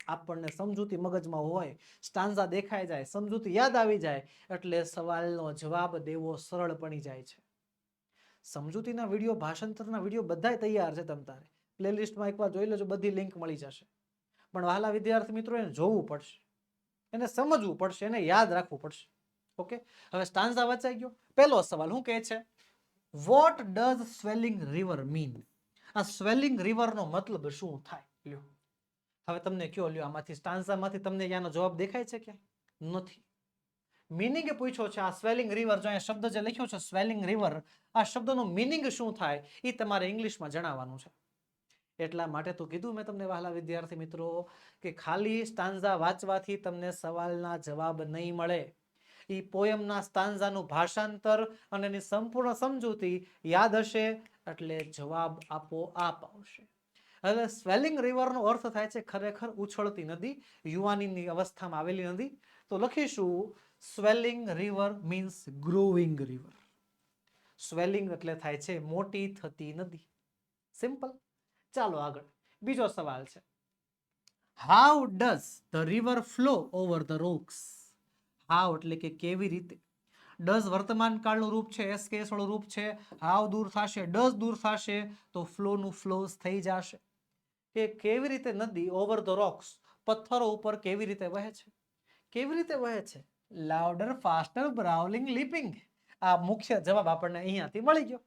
આપણને સમજૂતી મગજમાં હોય, સ્ટાન્ઝા દેખાઈ જાય, સમજૂતી યાદ આવી જાય, એટલે સવાલનો જવાબ દેવો સરળ બની જાય છે. સમજૂતીના વિડીયો, ભાષાંતરના વિડીયો બધાય તૈયાર છે. તમ તારે પ્લેલિસ્ટમાં એકવાર જોઈ લેજો, બધી લિંક મળી જશે. પણ વહાલા વિદ્યાર્થી મિત્રો એને જોવું પડશે, એને સમજવું પડશે, એને યાદ રાખવું પડશે. ઓકે, હવે સ્ટાન્ઝા વચાઈ ગયો. પહેલો સવાલ શું કહે છે? What does swelling river mean? આ સ્વેલિંગ રિવર નો મતલબ શું થાય? લ્યો હવે તમને કયો, લ્યો આમાંથી સ્ટાન્ઝામાંથી તમને યાનો જવાબ દેખાય છે કે નથી? મીનિંગ પૂછ્યો છે. આ સ્વેલિંગ રિવર, જો અહીંયા શબ્દ જે લખ્યો છે સ્વેલિંગ રિવર, આ શબ્દનો મીનિંગ શું થાય એ તમારે ઇંગ્લિશમાં જણાવવાનું છે. એટલા માટે તો કીધું મેં તમને વહાલા વિદ્યાર્થી મિત્રો કે ખાલી સ્ટાન્ઝા વાંચવાથી તમને સવાલના જવાબ નહીં મળે. એ પોયમના સ્ટાન્ઝાનું ભાષાંતર અને એની સંપૂર્ણ સમજૂતી યાદ હશે એટલે જવાબ આપોઆપ આવશે. હવે સ્વેલિંગ રિવરનો અર્થ થાય છે ખરેખર ઉછળતી નદી, યુવાનીની અવસ્થામાં આવેલી નદી. તો લખીશું swelling river means growing river. Swelling એટલે થાય છે મોટી થતી નદી. સિમ્પલ. ચાલો આગળ બીજો સવાલ છે. How does the river flow over the rocks? How એટલે કે કેવી રીતે. ડઝ વર્તમાન કાળનું રૂપ છે, એસ કેસ વાળું રૂપ છે. હાઉ દૂર થશે, ડઝ દૂર થશે તો ફ્લો નું ફ્લોઝ થઈ જશે. કે કેવી રીતે નદી ઓવર ધ રોક્સ, પથ્થરો ઉપર કેવી રીતે વહે છે? કેવી રીતે વહે છે? Louder, faster, brawling, leaping. આ મુખ્ય જવાબ આપણને અહીંયાથી મળી ગયો.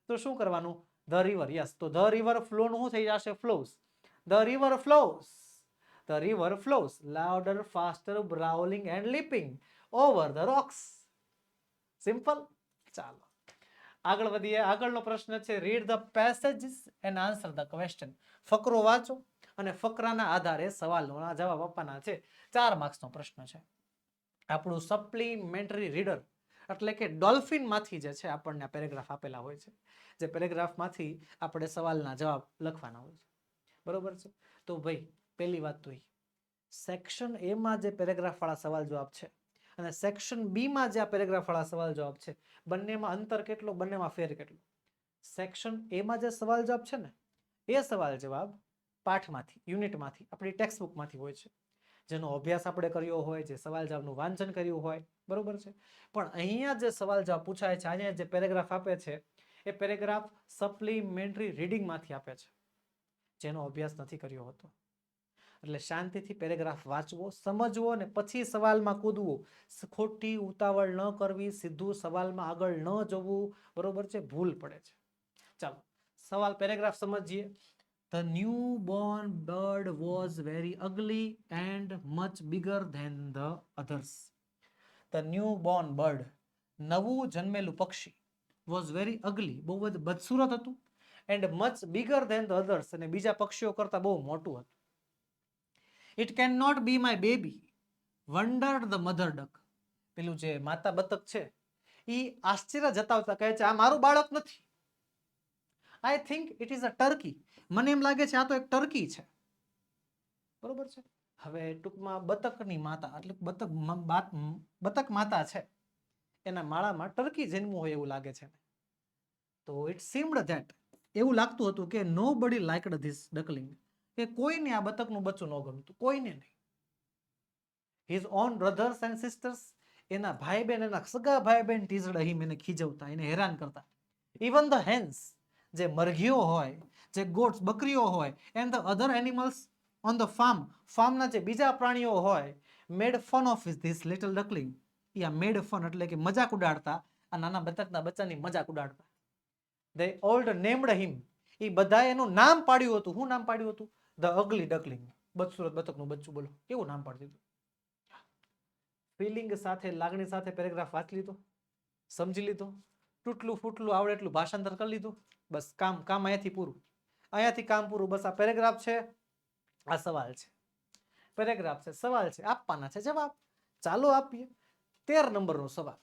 તો શું કરવાનું? The river. યસ, તો ધ રિવર ફ્લો નું શું થઈ જશે? Flows. The river flows. The river flows louder, faster, brawling and leaping over the rocks. Simple. ચાલો આગળ વધીએ. આગળનો પ્રશ્ન છે read the passages and answer the question. ફકરો વાંચો અને ફકરાના આધારે સવાલના જવાબ આપવાના છે. 4 માર્ક્સનો પ્રશ્ન છે. આપણું સપ્લિમેન્ટરી રીડર એટલે કે ડોલ્ફિન માંથી જે છે આપણને પેરેગ્રાફ આપેલા હોય છે, જે પેરેગ્રાફ માંથી આપણે સવાલના જવાબ લખવાના હોય છે. બરોબર છે? તો ભાઈ પહેલી વાત તો સેક્શન એ માં જે પેરેગ્રાફ વાળા સવાલ જવાબ છે અને સેક્શન બી માં જે આ પેરેગ્રાફ વાળા સવાલ જવાબ છે, બંનેમાં અંતર કેટલો, બંનેમાં ફેર કેટલો? સેક્શન એ માં જે સવાલ જવાબ છે ને, એ સવાલ જવાબ પાઠમાંથી, યુનિટમાંથી, આપણી ટેક્સ્ટબુકમાંથી હોય છે, જેનો અભ્યાસ આપણે કર્યો હોય, જે સવાલ જવાબનું વાંચન કર્યું હોય. બરોબર છે? પણ અહીંયા જે સવાલ જવાબ પૂછાય છે, અહીંયા જે પેરેગ્રાફ આપે છે, એ પેરેગ્રાફ સપ્લિમેન્ટરી રીડિંગમાંથી આપે છે, જેનો અભ્યાસ નથી કર્યો હોતો. એટલે શાંતિથી પેરેગ્રાફ વાંચવો, સમજવો અને પછી સવાલમાં કૂદવું. ખોટી ઉતાવળ ન કરવી, સીધું સવાલમાં આગળ ન જવું. બરોબર છે? ભૂલ પડે છે. ચાલો સવાલ પેરેગ્રાફ સમજીએ. The newborn bird was very ugly and much bigger than the others. The newborn bird, નવું જન્મેલું પક્ષી, was very ugly, બહુ જ બદસુરત હતું, and much bigger than the others, અને બીજા પક્ષીઓ કરતા બહુ મોટું હતું. It cannot be my baby, wondered the mother duck. પેલું જે માતા બતક છે એ આશ્ચર્ય જતાવતા કહે છે આ મારું બાળક નથી. I think it is a turkey. મને એમ લાગે છે આ તો એક ટર્કી છે. બરોબર છે? હવે ટૂંકમાં બતકની માતા એટલે બતક માતા છે, એના માળામાં ટર્કી જન્મ્યું હોય એવું લાગે છે. તો ઇટ સીમ્ડ ધેટ, એવું લાગતું હતું કે nobody liked this duckling, કે કોઈને આ બતકનું બચ્ચું ન ગમતું, કોઈને નહીં. His own brothers and sisters, એના ભાઈ બહેન, એના સગા ભાઈ બહેન teased him, એને ખીજવતા, એને હેરાન કરતા. Even the hens, જે મરઘીઓ હોય, જે ગોટ્સ બકરીઓ હોય, and the other animals on the farm, ફાર્મના જે બીજા પ્રાણીઓ હોય, made fun of this little duckling. Yeah made fun એટલે કે મજાક ઉડાડતા, આ નાના બતકના બચ્ચાની મજાક ઉડાડતા. They all named him, એ બધા એનું નામ પાડ્યું હતું. શું નામ પાડ્યું હતું? The ugly duckling, બદસુરત બતકનું બચ્ચું. બોલો કેવું નામ પાડી દીધું? ફિલિંગ સાથે, લાગણી સાથે પેરેગ્રાફ વાંચી લીધો, સમજી લીધો, તૂટલું ફૂટલું આવડે એટલું ભાષાંતર કરી લીધું, બસ કામ અહીંયાથી પૂરું. અહીંયાથી કામ પૂરું. બસ આ પેરેગ્રાફ છે, આ સવાલ છે. પેરેગ્રાફ છે, સવાલ છે, આપવાના છે જવાબ. ચાલો આપીએ. 13 નંબરનો સવાલ.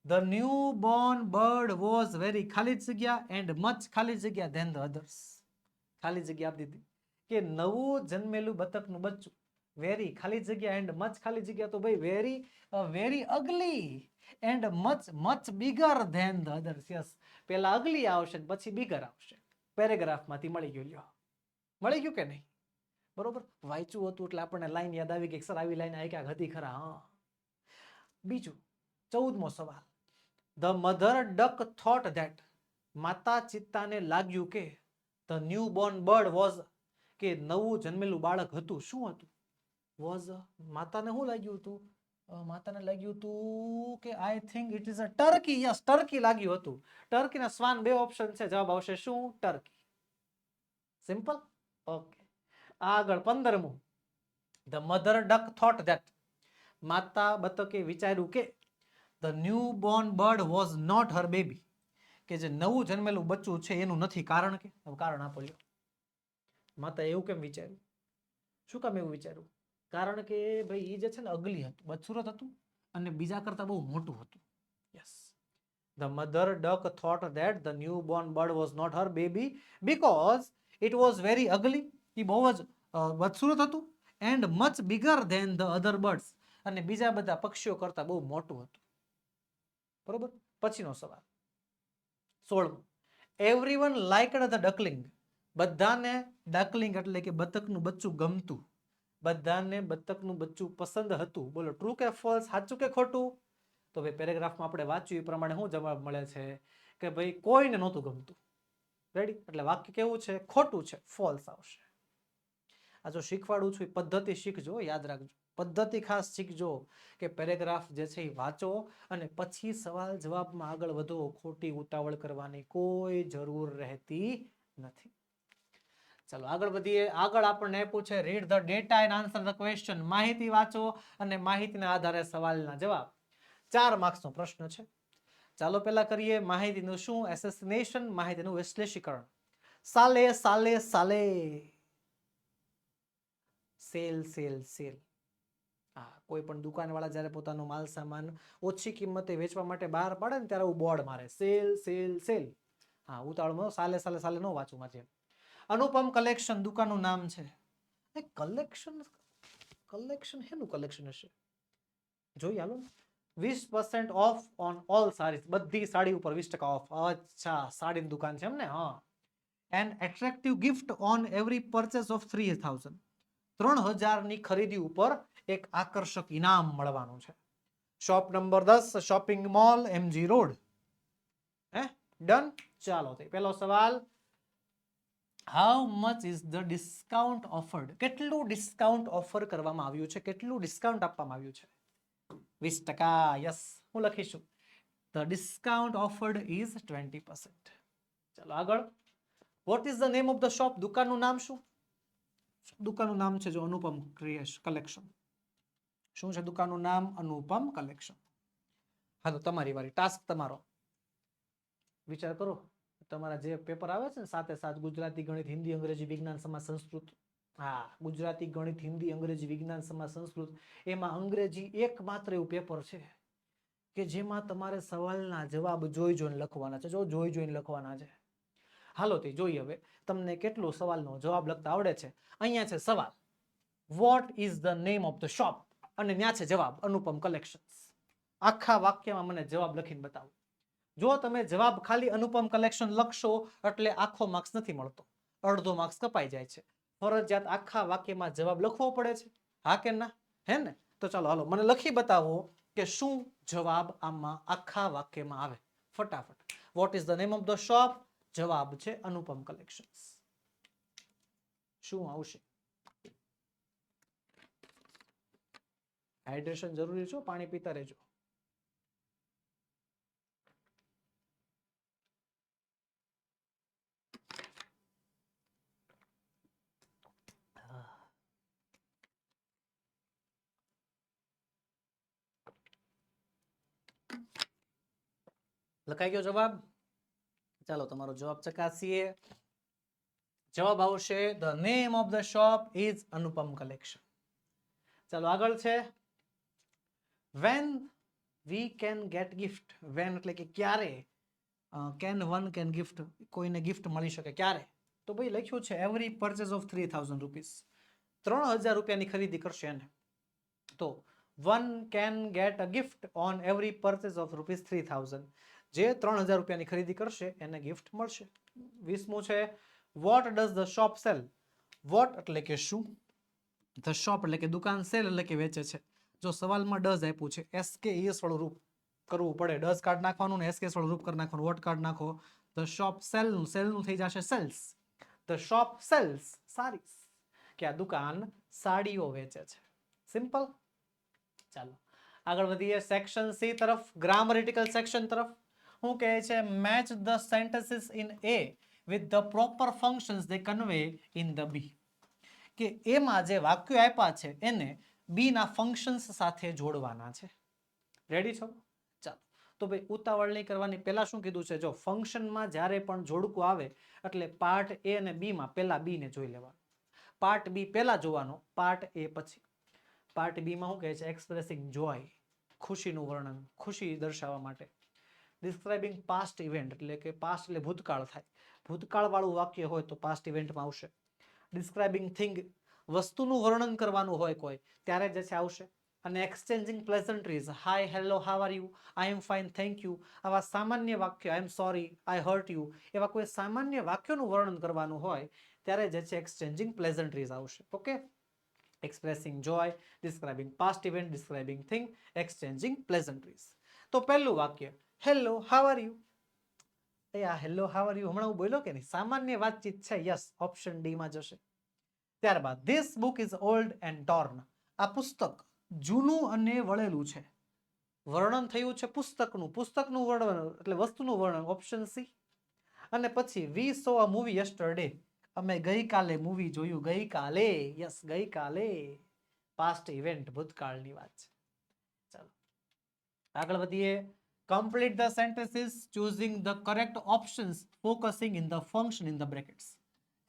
The newborn bird was very ખાલી જગ્યા and much ખાલી જગ્યા than the others. ખાલી જગ્યા આપી દીધી કે નવું જન્મેલું બતકનું બચ્ચું, વેરી ખાલી જગ્યા and much ખાલી જગ્યા, તો ભાઈ very ugly and much bigger than the others. Yes, પહેલા ugly આવશે પછી bigger આવશે. પેરેગ્રાફમાંથી મળી ગયું. લ્યો મળી ગયું કે નહીં? બરોબર, વાંચ્યું હતું એટલે આપણને લાઈન યાદ આવી ગઈ. સર આવી લાઈન આવી ક્યાંક હતી ખરા? હા. બીજું 14મો સવાલ. The mother duck thought that, માતા ચિત્તાને લાગ્યું કે the newborn bird was, કે નવું જન્મેલું બાળક હતું, શું હતું? વોઝ. માતાને શું લાગ્યું હતું? માતાને લાગ્યું હતું કે I think it is a turkey. Yes, turkey લાગ્યું હતું. ટર્કી ના શ્વાન, બે ઓપ્શન છે, જવાબ આવશે શું? ટર્કી. સિમ્પલ. ઓકે, આગળ 15મું. The mother duck thought that. માતા બતકે વિચાર્યું કે the new Born bird was not her baby, કે જે નવું જન્મેલું બચ્ચું છે એનું નથી. કારણ કે, કારણ આપો લ્યો. માતા એવું કેમ વિચાર્યું? શું કામ એવું વિચાર્યું? કારણ કે ભાઈ એ જે છે ને અગલી હતું, બદસુરત હતું અને બીજા કરતા બહુ મોટું હતું. Yes, the mother duck thought that the new Born bird was not her baby because it was very ugly. એ બહુ જ બદસુરત હતું. And much bigger than the other birds, અને બીજા બધા પક્ષીઓ કરતા બહુ મોટું હતું. બરોબર. પછીનો સવાલ 16. Everyone liked the duckling. બધાને ડકલિંગ એટલે કે બતકનું બચ્ચું ગમતું. બધાને બતકનું બચ્ચું પસંદ હતું. બોલો ટ્રુ કે ફોલ્સ, સાચું કે ખોટું? તો ભાઈ પેરેગ્રાફમાં આપણે વાંચ્યું એ પ્રમાણે શું જવાબ મળે છે કે ભાઈ કોઈને નહોતું ગમતું. રેડી? એટલે વાક્ય કેવું છે? ખોટું છે, ફોલ્સ આવશે. આ જો શીખવાડું છું એ પદ્ધતિ શીખજો, યાદ રાખજો. પદ્ધતિ ખાસ શીખજો કે પેરેગ્રાફ જે છે એ વાંચો અને પછી સવાલ જવાબમાં આગળ વધો. ખોટી ઉતાવળ કરવાની કોઈ જરૂર રહેતી નથી. ચાલો આગળ વધીએ. આગળ આપણને પૂછે read the data and answer the question. માહિતી વાંચો અને માહિતીના આધારે સવાલના જવાબ. 4 માર્ક્સનો પ્રશ્ન છે. ચાલો પહેલા કરીએ માહિતીનું શું? એસેસિનેશન, માહિતીનું વિશ્લેષીકરણ. સાલે સાલે સાલે. Sale sale sale. હા, કોઈ પણ દુકાનવાળા જ્યારે પોતાનો માલ સામાન ઓછી કિંમતે વેચવા માટે બહાર પાડે ને ત્યારે એવું બોર્ડ મારે, સેલ સેલ સેલ. હા, ઉતાવળમાં સાલે સાલે સાલે ન વાંચું મારે. અનુપમ કલેક્શન દુકાનનું નામ છે. કલેક્શન, કલેક્શન હેનું કલેક્શન હશે? જોઈએ હાલો. 20% ઓફ ઓન ઓલ સારીઝ. બધી સાડી ઉપર 20% ઓફ. અચ્છા, સાડીની દુકાન છે એમ ને? હા. And attractive gift on every purchase of 3000. 3000ની ખરીદી ઉપર એક આકર્ષક ઇનામ મળવાનું છે. Shop number 10, shopping mall, MG road. હે ડન. ચાલો તે પહેલો સવાલ. How much is the discount offered? કેટલું ડિસ્કાઉન્ટ ઓફર કરવામાં આવ્યું છે? કેટલું ડિસ્કાઉન્ટ આપવામાં આવ્યું છે? 20%. યસ. હું લખીશું ધ ડિસ્કાઉન્ટ ઓફર્ડ ઇઝ 20%. ચાલો આગળ. What is the name of the shop? દુકાનનું નામ શું? દુકાનનું નામ છે જો અનુપમ કલેક્શન. શું છે દુકાનનું નામ? અનુપમ કલેક્શન. હાલો તમારી વારી. ટાસ્ક તમારો. વિચાર કરો. તમારા જે પેપર આવે છે ને સાથે સાથ ગુજરાતી, ગણિત, હિન્દી, અંગ્રેજી, વિજ્ઞાન, સમાજ, સંસ્કૃત. હા, ગુજરાતી, ગણિત, હિન્દી, અંગ્રેજી, વિજ્ઞાન, સમાજ, સંસ્કૃત. એમાં અંગ્રેજી એકમાત્ર એવું પેપર છે કે જેમાં તમારે સવાલના જવાબ જોઈ જોઈને લખવાના છે. જો જોઈ જોઈને લખવાના છે. હાલો તે જોઈએ હવે તમને કેટલું સવાલનો જવાબ લખતા આવડે છે. અહીંયા છે સવાલ, what is the name of the shop, અને ત્યાં છે જવાબ, અનુપમ કલેક્શન્સ. આખા વાક્યમાં મને જવાબ લખીને બતાવો. જો તમે જવાબ ખાલી અનુપમ કલેક્શન લખશો એટલે આખો માર્ક્સ નથી મળતો, અડધો માર્ક્સ કપાઈ જાય છે. ફરજિયાત આખા વાક્યમાં જવાબ લખવો પડે છે. હા કે ના? હે ને? તો ચાલો હાલો મને લખી બતાવો કે શું જવાબ આમાં આખા વાક્યમાં આવે. ફટાફટ. What is the name of the shop? જવાબ છે અનુપમ કલેક્શન્સ. શું આવશે? હાઇડ્રેશન જરૂરી છે, પાણી પીતા રહેજો. લખાઈ ગયો જવાબ? ચાલો તમારો જવાબ ચકાસીએ. જવાબ આવશે the name of the shop is Anupam collection. ચાલો આગળ છે when we can get gift. when એટલે કે ક્યારે. can one can gift, કોઈને ગિફ્ટ મળી શકે ક્યારે? તો ભાઈ લખ્યું છે એવરી પરચેસ ઓફ 3000 રૂપીસ. 3000 રૂપિયાની ખરીદી કરશે એને તો one can get a gift on every purchase of rupees 3000. જે 3000 રૂપિયાની ખરીદી કરશે એને ગિફ્ટ મળશે. 20મું છે what does the shop sell? what એટલે કે શું, the shop એટલે કે દુકાન, sell એટલે કે વેચે છે. જો સવાલમાં does આપ્યું છે, SK ES વાળું રૂપ કરવું પડે. does કાર્ડ નાખવાનું ને SK વાળું રૂપ કરી નાખવાનું. what કાર્ડ નાખો. the shop sell નું થઈ જશે sells. the shop sells sarees. કે આ દુકાન સાડીઓ વેચે છે. સિમ્પલ. ચાલો આગળ વધીએ સેક્શન સી તરફ, ગ્રામરિટિકલ સેક્શન તરફ. શું કહે છે? Match the sentences in A with the proper functions they convey in the B. કે એમાં જે વાક્યો આપ્યા છે એને બી ના ફંક્શન્સ સાથે જોડવાના છે. રેડી છો? ચાલો તો ભાઈ ઉતાવળ નહીં કરવાની. પહેલા શું કીધું છે? જો ફંક્શનમાં જ્યારે પણ જોડકું આવે એટલે પાર્ટ એ અને બી માં પહેલા બી ને જોઈ લેવાનું, પાર્ટ બી પહેલા જોવાનો, પાર્ટ એ પછી. પાર્ટ બી માં શું કહે છે? એક્સપ્રેસિંગ જોય, ખુશીનું વર્ણન, ખુશી દર્શાવવા માટે. ડિસ્ક્રાઇબિંગ પાસ્ટ ઇવેન્ટ, એટલે કે પાસ્ટ એટલે ભૂતકાળ થાય, ભૂતકાળ વાળું વાક્ય હોય તો પાસ્ટ ઇવેન્ટમાં આવશે. ડિસ્ક્રાઇબિંગ થિંગ, વસ્તુનું વર્ણન કરવાનું હોય કોઈ ત્યારે જે છે આવશે. અને exchanging pleasantries, hi, hello, how are you, I am fine, thank you, આવા સામાન્ય વાક્યો, I am sorry, I hurt you, એવા કોઈ સામાન્ય વાક્યોનું વર્ણન કરવાનું હોય ત્યારે જે છે એક્સચેન્જિંગ પ્લેઝન્ટ્રીઝ આવશે. Okay, expressing joy, describing past event, describing thing, exchanging pleasantries. તો પહેલું વાક્ય હેલો હાવ આર યુ. આ હેલો હાવ આર યુ હમણાં હું બોલ્યો કે નહીં? સામાન્ય વાતચીત છે. યસ, ઓપ્શન ડી માં જશે. ત્યારબાદ this book is old and torn. આ પુસ્તક જૂનું અને વળેલું છે. વર્ણન થયું છે પુસ્તકનું, પુસ્તકનું વર્ણન એટલે વસ્તુનું વર્ણન, ઓપ્શન સી. અને પછી વી સો અ મૂવી યસ્ટરડે. અમે ગઈકાલે મૂવી જોયું. ગઈકાલે, યસ, ગઈકાલે, પાસ્ટ ઇવેન્ટ, ભૂતકાળની વાત છે. ચાલો આગળ વધીએ. Complete the sentences choosing the correct options, focusing in the function in the brackets.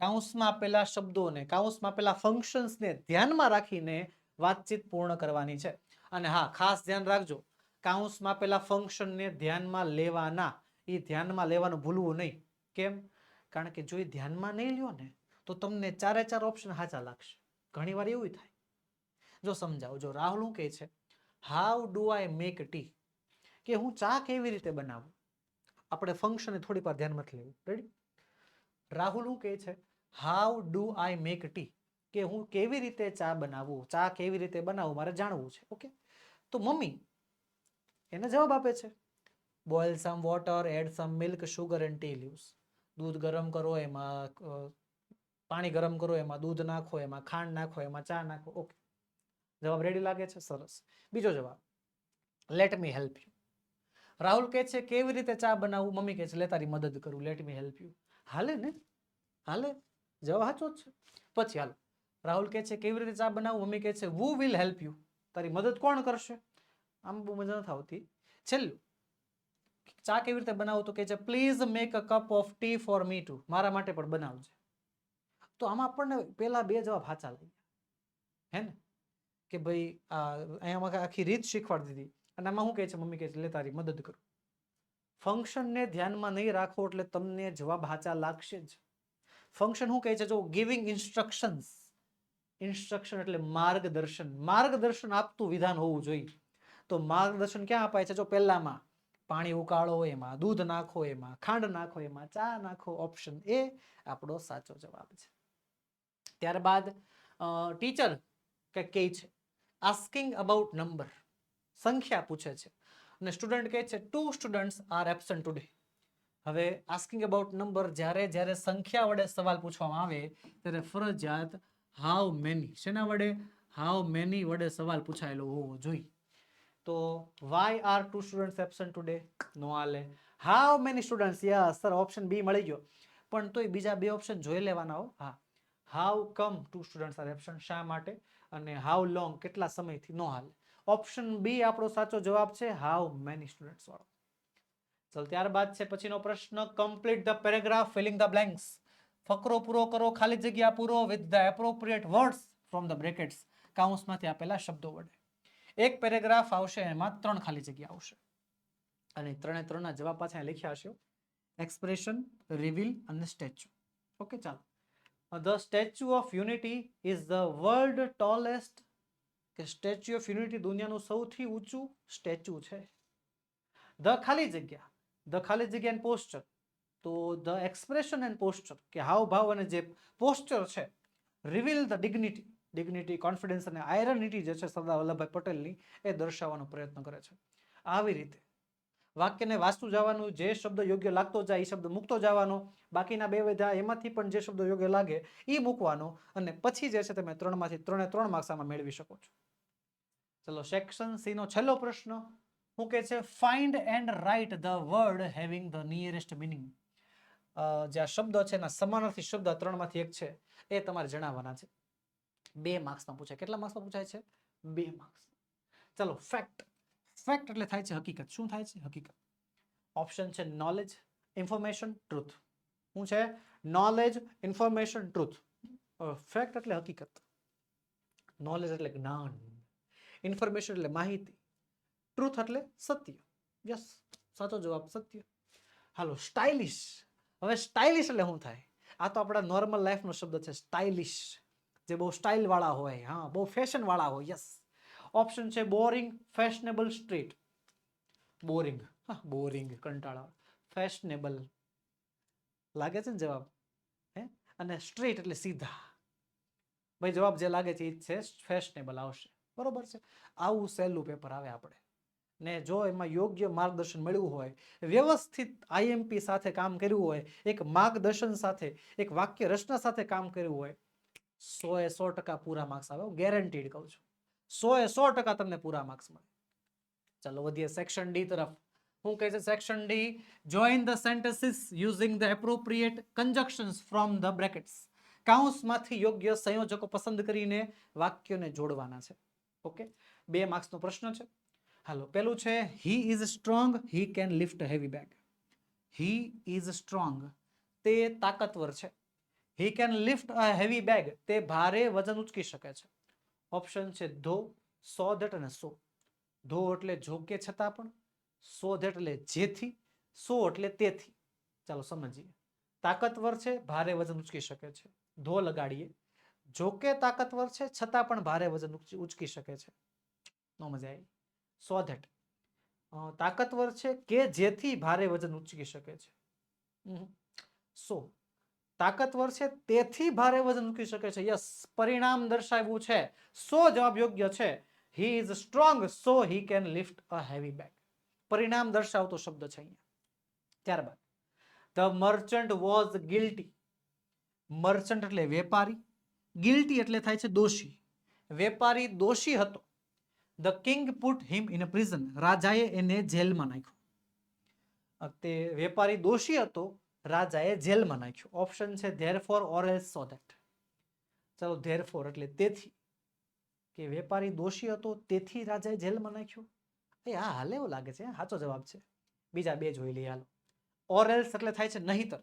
કૌંસમાં આપેલા શબ્દોને, કૌંસમાં આપેલા ફંક્શન્સને ધ્યાનમાં રાખીને વાતચીત પૂર્ણ કરવાની છે. અને હા, ખાસ ધ્યાન રાખજો, કૌંસમાં આપેલા ફંક્શનને ધ્યાનમાં લેવાના. એ ધ્યાનમાં લેવાનું ભૂલવું નહીં. કેમ? કારણ કે જો એ ધ્યાનમાં નહીં લ્યો ને તો તમને ચારે ચાર ઓપ્શન સાચા લાગશે. ઘણી વાર એવું થાય. જો સમજાવું, જો રાહુલ શું કહે છે, how do I make tea, કે હું ચા કેવી રીતે બનાવું. આપણે ફંક્શન થોડીક વાર ધ્યાનમાં લેવું. રેડી? રાહુલ શું કહે છે, how do I make tea, કે હું કેવી રીતે ચા બનાવું, ચા કેવી રીતે બનાવું મારે જાણવું છે. ઓકે, તો મમ્મી એને જવાબ આપે છે, boil some water, add some milk, sugar and tea leaves. દૂધ ગરમ કરો, એમાં પાણી ગરમ કરો, એમાં દૂધ નાખો, એમાં ખાંડ નાખો, એમાં ચા નાખો. ઓકે, જવાબ રેડી લાગે છે? સરસ. બીજો જવાબ, let me help you. Rahul કહે છે કેવી રીતે ચા બનાવું, મમ્મી કહે છે લે તારી મદદ કરું, લેટ મી હેલ્પ યુ. હાલે ને? હાલે, જવાબ સાચો જ છે. પછી હાલ, રાહુલ કહે છે કેવી રીતે ચા બનાવું, મમ્મી કહે છે who will help you, તારી મદદ કોણ કરશે. આમ બહુ મજા નથી આવતી. છેલ્લું, ચા કેવી રીતે બનાવું, તો કહે છે please make a cup of T for me to, મારા માટે પણ બનાવજે. તો આમાં આપણને પેલા બે જવાબ સાચા લાગ્યા, હે ને? કે ભાઈ અહીંયા આખી રીત શીખવાડી દીધી. અને આમાં શું કહે છે, મમ્મી કહે છે લે તારી મદદ કરું. ફંક્શનને ધ્યાનમાં નહીં રાખો એટલે તમને જવાબ સાચા લાગશે જ. ફંક્શન શું કહે છે, જો ગિવિંગ ઇન્સ્ટ્રક્શન્સ, ઇન્સ્ટ્રક્શન એટલે માર્ગદર્શન, માર્ગદર્શન આપતું વિધાન હોવું જોઈએ. તો માર્ગદર્શન ક્યાં અપાય છે, જો પહેલામાં પાણી ઉકાળો, એમાં દૂધ નાખો, એમાં ખાંડ નાખો, એમાં ચા નાખો. ઓપ્શન એ આપણો સાચો જવાબ છે. ત્યારબાદ ટીચર કહે છે આસ્કિંગ અબાઉટ નંબર, સંખ્યા પૂછે છે અને સ્ટુડન્ટ કહે છે 2 સ્ટુડન્ટ્સ આર એબ્સન્ટ ટુડે. હવે આસ્કિંગ અબાઉટ નંબર, જ્યારે સંખ્યા વડે સવાલ પૂછવામાં આવે ત્યારે ફરજિયાત હાઉ મેની, શેના વડે, હાઉ મેની વડે સવાલ પૂછાયેલો હોવો જોઈએ. તો why are 2 students absent today, no હાલે. How many students, yes sir, option B મળી ગયો. પણ તોય બીજા બે ઓપ્શન જોઈ લેવાના હો. હા, how come 2 students are absent, શા માટે, અને હાઉ લોંગ, કેટલા સમયથી, નો હાલે. ઓપ્શન બી આપણો સાચો જવાબ છે, હાઉ મેની સ્ટુડન્ટ્સ વાળો. ચલ ત્યારબાદ છે પછીનો પ્રશ્ન, complete the paragraph filling the blanks. ફકરો પૂરો કરો, ખાલી જગ્યા પૂરો with the appropriate words from the brackets, કૌંસમાંથી આપેલા શબ્દો વડે. એક પેરેગ્રાફ આવશે, એમાં 3 ખાલી જગ્યા આવશે અને ત્રણે ત્રણના જવાબ પાછા લખ્યા હશે, એક્સપ્રેશન, રિવીલ અને સ્ટેચ્યુ. ઓકે, ચાલો. The statue of unity is the world tallest, કે સ્ટેચ્યુ ઓફ યુનિટી દુનિયાનું સૌથી ઊંચું સ્ટેચ્યુ છે. ધ ખાલી જગ્યા, ધ ખાલી જગ્યા એન્ડ પોસ્ચર, તો ધ એક્સપ્રેશન એન્ડ પોસ્ચર, કે હાવભાવ અને જે પોસ્ચર છે. Reveal the dignity, dignity, confidence અને આયરનિટી જે છે સરદાર વલ્લભભાઈ પટેલની, એ દર્શાવવાનો પ્રયત્ન કરે છે. આવી રીતે વાક્યને વાંચતું જવાનું, જે શબ્દ યોગ્ય લાગતો જાય એ શબ્દ મૂકતો જવાનો, બાકીના બે વધ્યા એમાંથી પણ જે શબ્દ યોગ્ય લાગે એ મૂકવાનો, અને પછી જે છે તમે 3માંથી 3 માર્ક્સ આમાં મેળવી શકો છો. ચલો સેક્શન સી નો છેલ્લો પ્રશ્ન શું કહે છે? Find and write the word having the nearest meaning. જે આ શબ્દ છે એના સમાનાર્થી શબ્દ 3માંથી એક છે એ તમારે જણાવવાના છે. 2 માર્ક્સમાં પૂછાય. કેટલા માર્ક્સમાં પૂછાય છે? 2 માર્ક્સ. ચલો ફેક્ટ. ફેક્ટ એટલે થાય છે હકીકત. શું થાય છે? હકીકત. ઓપ્શન છે નોલેજ, ઇન્ફોર્મેશન, ટ્રુથ. શું છે? Knowledge, information, truth. ફેક્ટ એટલે હકીકત, નોલેજ એટલે જ્ઞાન, ઇન્ફોર્મેશન એટલે માહિતી, ટ્રુથ એટલે સત્ય. યસ, સાચો જવાબ સત્ય. હાલો સ્ટાઇલિશ. હવે સ્ટાઇલિશ એટલે શું થાય? આ તો આપણા નોર્મલ લાઈફનો શબ્દ છે સ્ટાઇલિશ, જે બહુ સ્ટાઇલ વાળા હોય, હા બહુ ફેશન વાળા હોય. યસ. ઓપ્શન છે બોરિંગ, ફેશનેબલ, સ્ટ્રીટ. બોરિંગ, હા બોરિંગ, કંટાળા. ફેશનેબલ લાગે છે ને જવાબ, હે? અને સ્ટ્રીટ એટલે સીધા. ભાઈ જવાબ જે લાગે છે એ છે ફેશનેબલ આવશે. બરોબર છે. આવું સહેલું પેપર આવે આપણે, ને જો એમાં યોગ્ય માર્ગદર્શન મેળવવું હોય, વ્યવસ્થિત આઈએમપી સાથે કામ કર્યું હોય, એક માર્ગદર્શન સાથે, એક વાક્ય રચના સાથે કામ કર્યું હોય, 100% પૂરા માર્ક્સ આવે. ગેરંટીડ કહું છું, 100% તમને પૂરા માર્ક્સ મળે. ચલો વધીએ સેક્શન ડી તરફ. શું કહે છે section D? Join the sentences using the appropriate conjunctions from the brackets. કૌંસમાંથી યોગ્ય સંયોજકો પસંદ કરીને વાક્યોને જોડવાના છે. ઓકે, 2 માર્ક્સનો પ્રશ્ન છે. હાલો પેલું છે he is strong, he can lift heavy bag. He is strong, તે તાકાતવર છે. He can lift a heavy bag, તે ભારે વજન ઉચકી શકે છે. ઓપ્શન છે ધો, સો ધેટ અને સો. ધો એટલે જો કે છતાં પણ, સો ધેટ એટલે જેથી, સો એટલે તેથી. ચાલો સમજીએ. તાકાતવર છે, ભારે વજન ઉચકી શકે છે. ધો લગાડીએ. જો કે તાકાતવર છે છતાં પણ ભારે વજન ઉચકી શકે છે. નો મજા આવી. સો ધેટ તાકાતવર છે કે જેથી ભારે વજન ઉચકી શકે છે. સો તાકાતવર છે તેથી ભારે વજન ઉચકી શકે છે. યસ, પરિણામ દર્શાવ્યું છે. સો જવાબ યોગ્ય છે. He is strong so he can lift a heavy bag. પરિણામ દર્શાવતો શબ્દ છે અહીંયા. ત્યારબાદ the merchant was guilty. Merchant એટલે વેપારી, ગિલ્ટી એટલે થાય છે દોષી. વેપારી દોષી હતો. The king put him in prison. રાજાએ એને જેલમાં નાખ્યો. તે વેપારી દોષી હતો, રાજાએ જેલમાં નાખ્યો. ઓપ્શન છે therefore or else so that. ચાલો ધેરફોર એટલે તેથી, કે વેપારી દોષી હતો તેથી રાજાએ જેલમાં નાખ્યો. હા હાલે એવું લાગે છે, સાચો જવાબ છે. બીજા 2 જોઈ લઈએ હાલો. ઓર એલ્સ એટલે થાય છે નહીતર.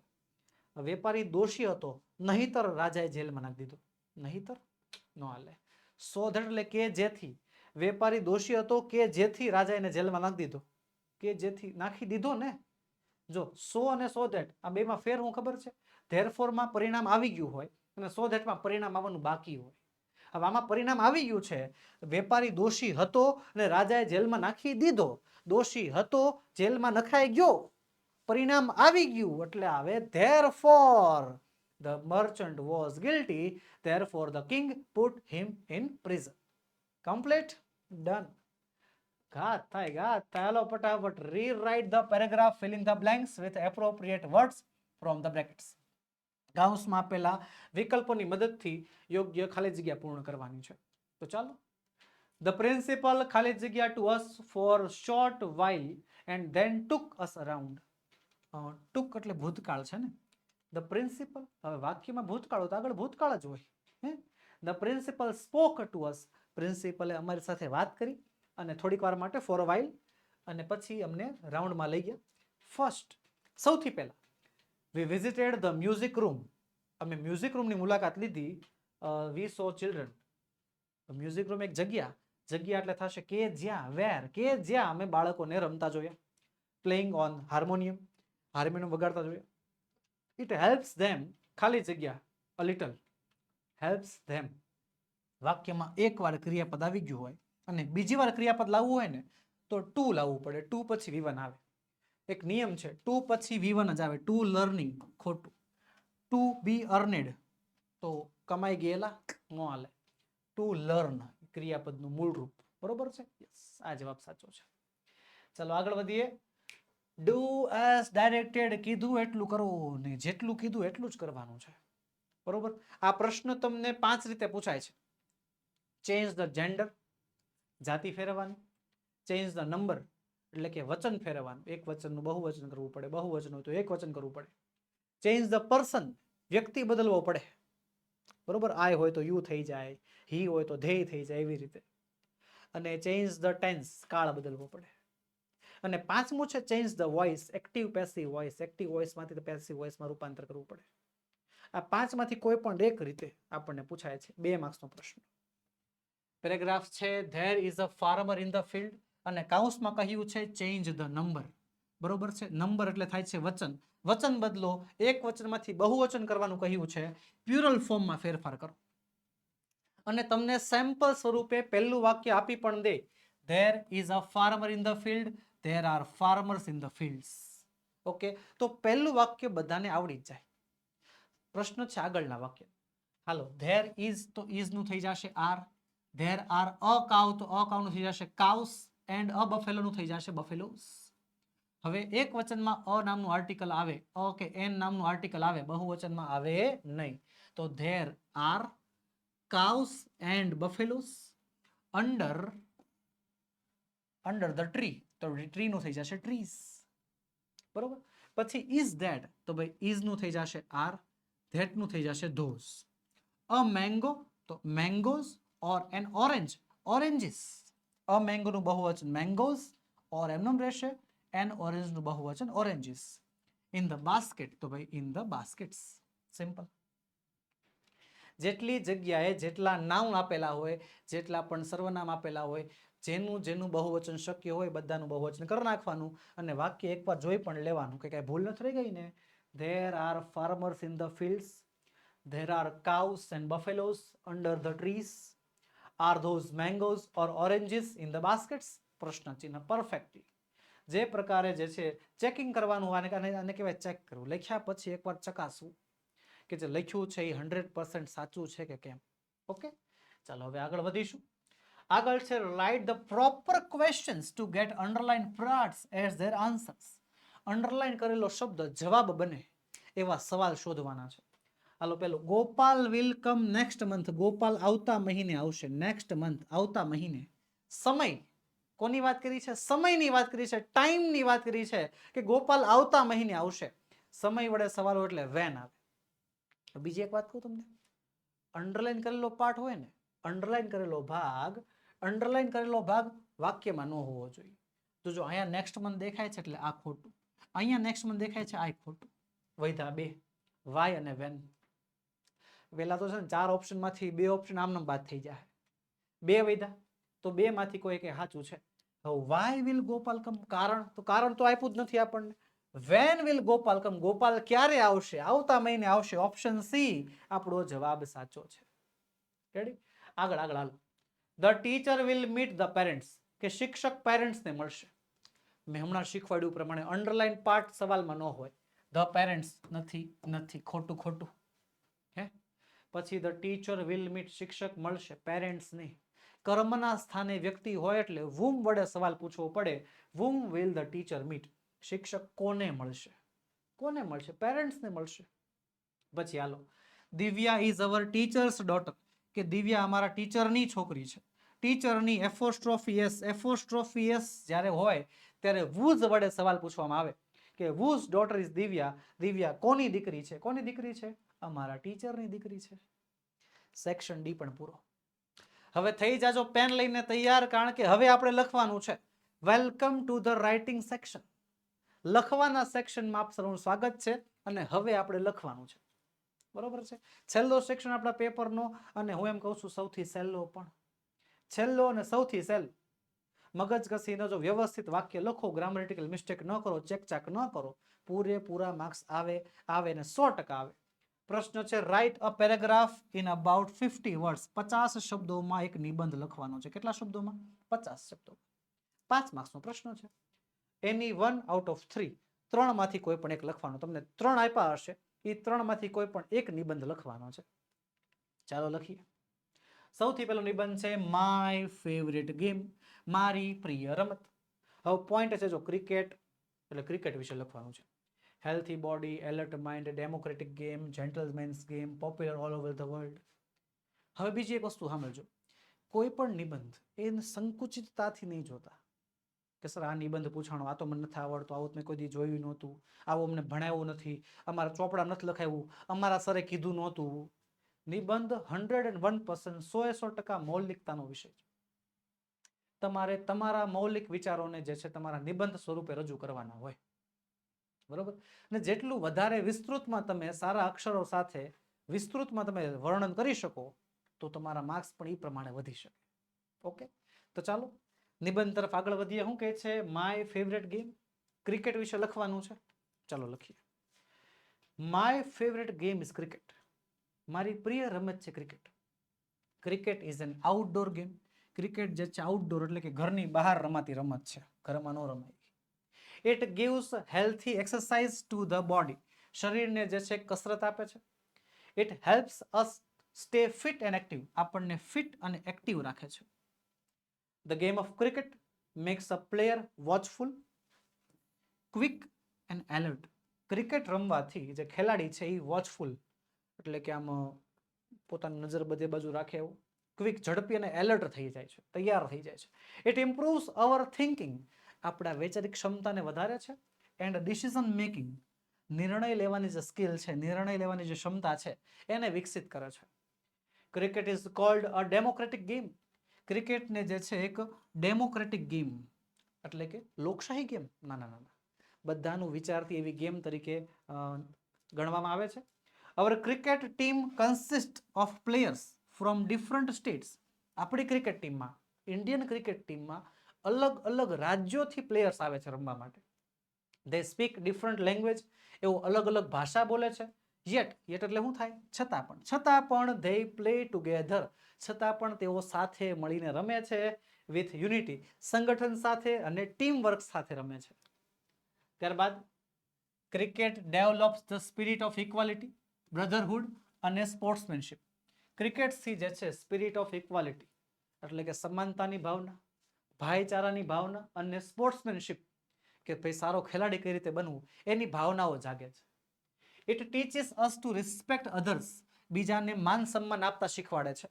વેપારી દોષી હતો નહીતર રાજાએ જેલમાં નાખી દીધો. નહીતર નો હાલે. સો ધેટ એટલે કે જેથી. વેપારી દોષી હતો કે જેથી રાજા એને જેલમાં નાખી દીધો. કે જેથી નાખી દીધો ને. જો સો અને સો ધેટ આ બેમાં ફેર હું ખબર છે? ધેરફોરમાં પરિણામ આવી ગયું હોય અને સો ધેટમાં પરિણામ આવવાનું બાકી હોય. હવે આમાં પરિણામ આવી ગયું છે. વેપારી દોષી હતો અને રાજાએ જેલમાં નાખી દીધો. દોષી હતો, જેલમાં નખાઈ ગયો, પરિણામ આવી ગયું એટલે આવે therefore the merchant was guilty, therefore the king put him in prison. Complete? Done. ઘાત થાય. હાલો ફટાફટ rewrite the paragraph filling the blanks with appropriate words from the brackets. કૌંસમાં આપેલા વિકલ્પોની મદદથી યોગ્ય ખાલી જગ્યા પૂર્ણ કરવાની છે. તો ચાલો. The principal ખાલી જગ્યા to us for short while and then took us around. ટુક એટલે ભૂતકાળ છે ને. ધ પ્રિન્સિપલ, હવે વાક્યમાં ભૂતકાળ તો આગળ ભૂતકાળ જ હોય. The principal spoke to us. પ્રિન્સિપલે અમારી સાથે વાત કરી અને થોડીક વાર માટે ફોર અ વાઇલ, અને પછી અમને રાઉન્ડમાં લઈ ગયા. ફર્સ્ટ, સૌથી પહેલા વી વિઝિટેડ ધ મ્યુઝિક રૂમ. અમે મ્યુઝિક રૂમની મુલાકાત લીધી. વી સો ચિલ્ડ્રન. મ્યુઝિક રૂમ એક જગ્યા એટલે થશે કે જ્યાં, વેર, કે જ્યાં અમે બાળકોને રમતા જોયા. પ્લેઇંગ ઓન હાર્મોનિયમ, હાર્મોનિયમ વગાડતા જોયા. ઇટ હેલ્પ્સ ધેમ, ખાલી જગ્યા અ લિટલ, હેલ્પ્સ ધેમ. વાક્યમાં એકવાર ક્રિયાપદ આવી ગયું હોય અને બીજી વાર ક્રિયાપદ લાવવું હોય ને તો ટુ લાવવું પડે. ટુ પછી V1 આવે. એક નિયમ છે, ટુ પછી V1 જ આવે. ટુ લર્નિંગ, ખોટું. ટુ બી અર્નેડ, તો કમાઈ ગયેલા, નો હાલે. ટુ લર્ન ક્રિયાપદનું મૂળ રૂપ. બરોબર છે? યસ, આ જવાબ સાચો છે. ચાલો આગળ વધીએ. ડુ એઝ ડાયરેક્ટેડ, કીધું એટલું કરવું ને જેટલું કીધું એટલું જ કરવાનું છે. બરોબર. આ પ્રશ્ન તમને 5 રીતે પૂછાય છે. ચેન્જ ધ જેન્ડર, જાતિ ફેરવવાની. ચેન્જ ધ નંબર, એટલે કે વચન ફેરવવાનું, એક વચનનું બહુવચન કરવું પડે, બહુવચન હોય તો એક વચન કરવું પડે. ચેન્જ ધ પર્સન, વ્યક્તિ બદલવો પડે. બરોબર. આઈ હોય તો યુ થઈ જાય, હી હોય તો ધેય થઈ જાય, એવી રીતે. અને ચેન્જ ધ ટેન્સ, કાળ બદલવો પડે. અને 5મું છે change the voice, active passive voice, active વોઇસમાંથી પેસિવ વોઇસમાં રૂપાંતર કરવું પડે. આ 5માંથી કોઈ પણ એક રીતે આપણને પૂછાય છે. 2 માર્ક્સનો પ્રશ્ન. પેરેગ્રાફ છે there is a farmer in the field, અને કાઉન્સમાં કહ્યું છે ચેન્જ ધ નંબર. બરોબર છે. નંબર એટલે થાય છે વચન. વચન બદલો, એક વચનમાંથી બહુવચન કરવાનું કહ્યું છે, પ્યુરલ ફોર્મમાં ફેરફાર કરો. અને તમને સેમ્પલ સ્વરૂપે પહેલું વાક્ય આપી પણ દે, there is a farmer in the field, there are farmers in the fields. Okay, તો પહેલું વાક્ય બધાને આવડી જ જાય. પ્રશ્ન છે આગળના વાક્ય. હાલો, ધેર ઇઝ તો ઇઝ નું થઈ જશે આર, ધેર આર અ કાઉ તો અ કાઉ નું થઈ જશે કાઉસ, એન્ડ અ બફેલો નું થઈ જશે બફેલોસ. હવે એક વચનમાં અ નામનું આર્ટિકલ આવે, અ કે એન નામનું આર્ટિકલ આવે, બહુવચનમાં આવે નહીં. તો there are cows and buffaloes under the tree, તો ટ્રી નું થઈ જશે trees. બરોબર. પછી is that, તો ભાઈ is નું થઈ જશે are, that નું થઈ જશે those. a mango, તો mangoes, or an orange, oranges. a mango નું બહુવચન mangoes, or એમનું રહેશે, an orange નું બહુવચન oranges. in the basket, તો ભાઈ in the baskets. સિમ્પલ. જેટલી જગ્યાએ જેટલા નાઉન આપેલા હોય, જેટલા પણ સર્વનામ આપેલા હોય, જેનું જેનું બહુવચન શક્ય હોય બધાનું બહુવચન કરી નાખવાનું, અને વાક્ય એકવાર જોઈ પણ લેવાનું કે કઈ ભૂલ નથી રહી ગઈ ને. There are farmers in the fields, there are cows and buffaloes under the trees, are those mangoes or oranges in the baskets? પ્રશ્ન ચિહ્ન. પરફેક્ટલી જે પ્રકારે જે છે ચેકિંગ કરવાનું, આને કહેવાય ચેક કરવું. લખ્યા પછી એકવાર ચકાસવું કે જે લખ્યું છે એ 100% સાચું છે કે કેમ. ઓકે, ચાલો હવે આગળ વધીશું. આગળ છે write the proper questions to gate underline parts as there answers. Underline કરેલો શબ્દ જવાબ બને એવા સવાલ શોધવાના છે. હાલો, પેલો Gopal will come next month, Gopal આવતા મહિને આવશે. નેક્સ્ટ મંથ, આવતા મહિને. સમય, કોની વાત કરી છે? સમયની વાત કરી છે, ટાઈમની વાત કરી છે કે ગોપાલ આવતા મહિને આવશે. સમય વડે સવાલ હોય એટલે વેન આવે. બીજી એક વાત કહું તમને, અંડરલાઈન કરેલો પાર્ટ હોય ને, અંડરલાઈન કરેલો ભાગ વાક્યમાં ન હોવો જોઈએ. તો જો અહીંયા નેક્સ્ટ મંથ દેખાય છે એટલે આ ખોટું, અહીંયા નેક્સ્ટ મંથ દેખાય છે આ ખોટું. વૈધા 2, વાય અને વેન. પેલા તો છે ને 4 ઓપ્શન માંથી 2 ઓપ્શન આમનામ બાદ થઈ જાય. 2 વૈધા, તો 2 માંથી કોઈ એક સાચું છે. વાય વિલ ગોપાલ કમ, કારણ, તો કારણ તો આપ્યું જ નથી આપણને. વેન વિલ ગોપાલ કમ, ગોપાલ ક્યારે આવશે? આવતા મહિને આવશે. ઓપ્શન સી આપણો જવાબ સાચો છે. રેડી? આગળ હાલો. The teacher will meet the parents, કે શિક્ષક પેરેન્ટ્સને મળશે. મેં હમણાં શીખવાડ્યું પ્રમાણે અંડરલાઈન પાર્ટ સવાલમાં ન હોય. ધ પેરેન્ટ્સ નથી, ખોટું. હે, પછી ધ ટીચર વિલ મીટ, શિક્ષક મળશે, પેરેન્ટ્સ નહીં. કર્મના સ્થાને વ્યક્તિ હોય એટલે whom વડે સવાલ પૂછવો પડે. whom will the teacher meet? શિક્ષક કોને મળશે? પેરેન્ટ્સને મળશે. પછી હાલો, Divya is our teacher's daughter, કે દિવ્યા અમારા ટીચરની છોકરી છે. ટીચરની એફોસ્ટ્રોફી એસ જ્યારે હોય ત્યારે whose વડે સવાલ પૂછવામાં આવે કે whose daughter is Divya, Divya કોની દીકરી છે? અમારા ટીચરની દીકરી છે. સેક્શન ડી પણ પૂરો. હવે થઈ જાજો પેન લઈને તૈયાર, કારણ કે હવે આપણે લખવાનું છે. Welcome to the writing section. લખવાના સેક્શનમાં આપ સૌનું સ્વાગત છે, અને હવે આપણે લખવાનું છે. બરોબર છે. છેલ્લો સેક્શન આપણા પેપરનો, અને હું એમ કહું છું સૌથી સહેલો પણ. છેલ્લો અને સૌથી સહેલો. મગજ કસીને જો વ્યવસ્થિત વાક્ય લખો, ગ્રામેટિકલ મિસ્ટેક ન કરો, ચેકચાક ન કરો, પૂરેપૂરા માર્ક્સ આવે ને 100% આવે. પ્રશ્ન છે write a paragraph in about 50 words. 50 શબ્દોમાં એક નિબંધ લખવાનો છે. કેટલા શબ્દોમાં? 50 શબ્દો. 5 માર્ક્સનો પ્રશ્ન છે. એની 1 આઉટ ઓફ 3, 3 માંથી કોઈ પણ એક લખવાનો. તમને 3 આપ્યા હશે, એ 3 માંથી કોઈ પણ એક નિબંધ લખવાનો છે. ચાલો લખીએ. સૌથી પહેલો નિબંધ છે માય ફેવરેટ ગેમ, મારી પ્રિય રમત. હવે પોઈન્ટ છે જો ક્રિકેટ, એટલે ક્રિકેટ વિશે લખવાનું છે. Healthy body, alert mind, democratic game, gentleman's game, popular all over the world. હવે બીજી એક વસ્તુ સાંભળજો, કોઈ પણ નિબંધ એ સંકુચિતતાથી નહીં જોતા કે સર આ નિબંધ પૂછાણો, આ તો મને નથી આવડતો, આવું મેં કોઈ દી જોયું નહોતું, આવું અમને ભણાવ્યું નથી, અમારા ચોપડા નથી લખાવ્યું, અમારા સરે કીધું નહોતું. નિબંધ 101% 100% મૌલિકતાનો વિષય છે. તમારે તમારા મૌલિક વિચારોને જે છે તમારા નિબંધ સ્વરૂપે રજૂ કરવાના હોય, બરોબર. અને જેટલું વધારે વિસ્તૃતમાં તમે સારા અક્ષરો સાથે વિસ્તૃતમાં તમે વર્ણન કરી શકો તો તમારા માર્ક્સ પણ એ પ્રમાણે વધી શકે. ઓકે, તો ચાલો નિબંધ તરફ આગળ વધીએ. શું કહે છે? માય ફેવરેટ ગેમ, ક્રિકેટ વિશે લખવાનું છે. ચાલો લખીએ. My favourite game is cricket. મારી પ્રિય રમત છે cricket. Cricket is an outdoor game. Cricket જે છે આઉટડોર એટલે કે ઘરની બહાર રમાતી રમત છે, ઘરમાં ન રમાય. It gives healthy exercise to the body. શરીરને જે છે કસરત આપે છે. It helps us stay fit and active. આપણને ફિટ અને એક્ટિવ રાખે છે. The game of cricket makes a player watchful, quick and alert. Cricket રમવાથી જે ખેલાડી છે એ વોચફુલ એટલે કે આમ પોતાની નજર બધે બાજુ રાખે એવું, ક્વિક ઝડપી અને એલર્ટ થઈ જાય છે, તૈયાર થઈ જાય છે. It improves our thinking. આપણા વૈચારિક ક્ષમતાને વધારે છે. And decision making. નિર્ણય લેવાની જે સ્કિલ છે, નિર્ણય લેવાની જે ક્ષમતા છે એને વિકસિત કરે છે. Cricket is called a democratic game. ક્રિકેટને જે છે એક ડેમોક્રેટિક ગેમ એટલે કે લોકશાહી ગેમ, ના ના ના, બધાનું વિચારતી એવી ગેમ તરીકે ગણવામાં આવે છે. Our cricket team consist of players from different states. આપણી ક્રિકેટ ટીમમાં, ઇન્ડિયન ક્રિકેટ ટીમમાં અલગ અલગ રાજ્યોથી પ્લેયર્સ આવે છે રમવા માટે. They speak different language. એવું અલગ અલગ ભાષા બોલે છે. યેટ એટલે શું થાય? છતાં પણ they play together. છતાં પણ તેઓ સાથે મળીને રમે છે. With unity. સંગઠન સાથે અને ટીમ વર્ક સાથે રમે છે. ત્યારબાદ cricket develops the spirit of equality, brotherhood અને સ્પોર્ટ્સમેનશિપ. ક્રિકેટથી જે છે સ્પિરિટ ઓફ ઇક્વાલિટી એટલે કે સમાનતાની ભાવના, ભાઈચારાની ભાવના અને સ્પોર્ટ્સમેનશિપ કે ભાઈ સારો ખેલાડી કઈ રીતે બનવું એની ભાવનાઓ જાગે છે. It teaches us to respect others. બીજાને માન સન્માન આપતા શીખવાડે છે.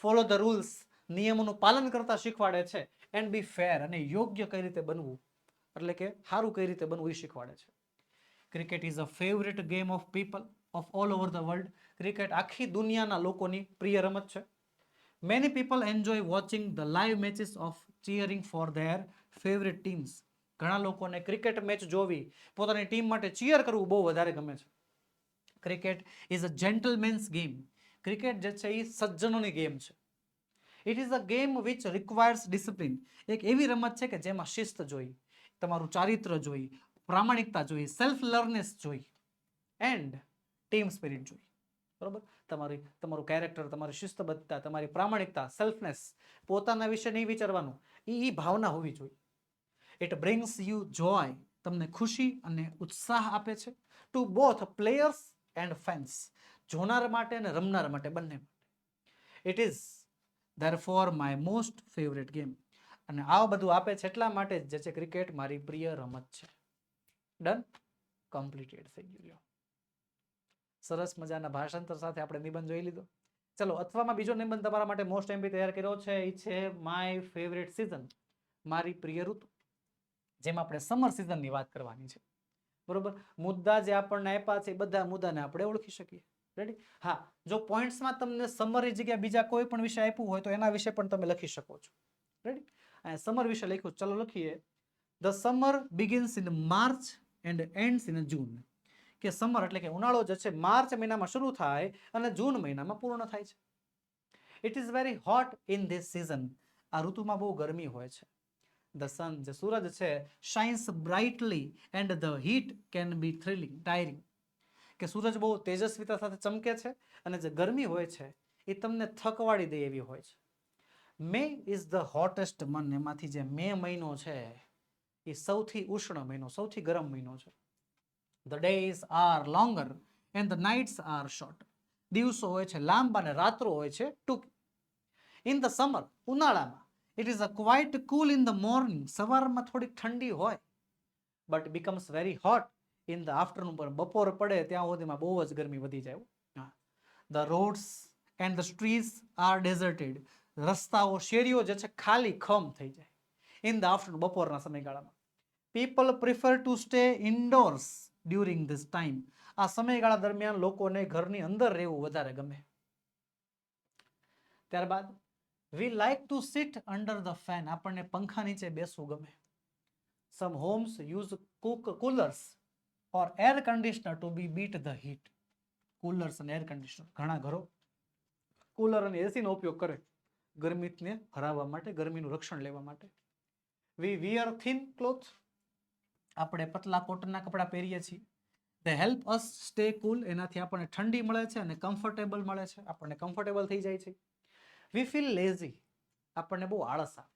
Follow the rules. નિયમોનું પાલન કરતા શીખવાડે છે. એન્ડ બી ફેર. અને યોગ્ય કઈ રીતે બનવું એટલે કે સારું કઈ રીતે બનવું એ શીખવાડે છે. Cricket is a favourite game of people of all over the world. Cricket આખી દુનિયાના લોકોની પ્રિય રમત છે. Many people enjoy watching the live matches of ચીયરિંગ four there favourite teams. ઘણા લોકોને ક્રિકેટ મેચ જોવી, પોતાની ટીમ માટે ચીયર કરવું બહુ વધારે ગમે છે. Cricket is a gentleman's game. Cricket જે છે એ સજ્જનોની ગેમ છે. It is a game which requires discipline. એક એવી રમત છે કે જેમાં શિસ્ત જોઈ, તમારું ચારિત્ર જોઈ, પ્રામાણિકતા જોઈ, સેલ્ફ લર્નેસ જોઈ એન્ડ ટીમ સ્પિરિટ જોઈ. બરોબર, તમારું કેરેક્ટર, તમારી શિસ્તબદ્ધતા, તમારી પ્રામાણિકતા, સેલ્ફનેસ, પોતાના વિશે નહીં વિચારવાનું, એ ભાવના હોવી જોઈએ. It brings you joy. તમને ખુશી અને ઉત્સાહ આપે છે. To both players and fans. જોનાર માટે અને રમનાર માટે બંને. It is therefore my most favourite game. અને આ બધું આપે છે એટલા માટે જે છે ક્રિકેટ મારી પ્રિય રમત છે. ડન, કમ્પ્લીટેડ થઈ ગયું. સરસ મજાના ભાષાંતર સાથે આપણે નિબંધ જોઈ લીધો. ચલો, અથવામાં બીજો નિબંધ તમારા માટે મોસ્ટ એમપી તૈયાર કર્યો છે. એ છે માય ફેવરેટ સીઝન. મારી પ્રિય ઋતુ. જેમાં આપણે સમર સિઝનની વાત કરવાની છે. બરોબર, મુદ્દા જે આપણને આપ્યા છે એ બધા મુદ્દાને આપણે ઓળખી શકીએ. રેડી? હા, જો પોઈન્ટ્સમાં તમને સમરની જગ્યાએ બીજા કોઈ પણ વિષય આપ્યું હોય તો એના વિશે પણ તમે લખી શકો છો. રેડી? આ સમર વિશે લખ્યું, ચલો લખીએ. The summer begins in March and ends in June. કે સમર એટલે કે ઉનાળો જે છે માર્ચ મહિનામાં શરૂ થાય અને જૂન મહિનામાં પૂર્ણ થાય છે. It is very hot in this season. આ ઋતુમાં બહુ ગરમી હોય છે. ધ સન જે સૂરજ છે shines brightly and the heat can be thrilling ટાયરિંગ. કે સૂરજ બહુ તેજસ્વીતા સાથે ચમકે છે અને જે ગરમી હોય છે એ તમને થકવાડી દે એવી હોય છે. મે ઇઝ ધ હોટેસ્ટ મંથ. એમાંથી જે મે મહિનો છે એ સૌથી ઉષ્ણ મહિનો, સૌથી ગરમ મહિનો છે. The days are longer and the nights are short. દિવસો હોય છે લાંબા અને રાત્રો હોય છે ટૂંકી. ઇન ધ સમર, ઉનાળામાં, it is a quite cool in the morning. સવારમાં થોડીક ઠંડી હોય but becomes very hot in the afternoon. પર બપોર પડે ત્યાં સુધીમાં બહુ જ ગરમી વધી જાય. હા. The roads and the streets are deserted. રસ્તાઓ શેરીઓ જે છે ખાલી ખમ થઈ જાય ઇન ધ આફ્ટરનૂન, બપોરના સમયગાળામાં. People prefer to stay indoors during this time. આ સમયગાળા દરમિયાન લોકોને ઘરની અંદર રહેવું વધારે ગમે. ત્યારબાદ we like to sit under the fan. આપણને પંખા નીચે બેસવું ગમે. Some homes use coolers or air conditioner to be beat the heat. Coolers અને એર કન્ડિશનર, ઘણા ઘરો કુલર અને એસીનો ઉપયોગ કરે ગરમીને હરાવવા માટે, ગરમીનું રક્ષણ લેવા માટે. વી વિયર થિન ક્લોથ. આપણે પતલા કોટનના કપડાં પહેરીએ છીએ. દે હેલ્પ અસ સ્ટે કુલ. એનાથી આપણને ઠંડી મળે છે અને કમ્ફર્ટેબલ મળે છે, આપણને કમ્ફર્ટેબલ થઈ જાય છે. We feel lazy. આપણને બહુ આળસ આવે.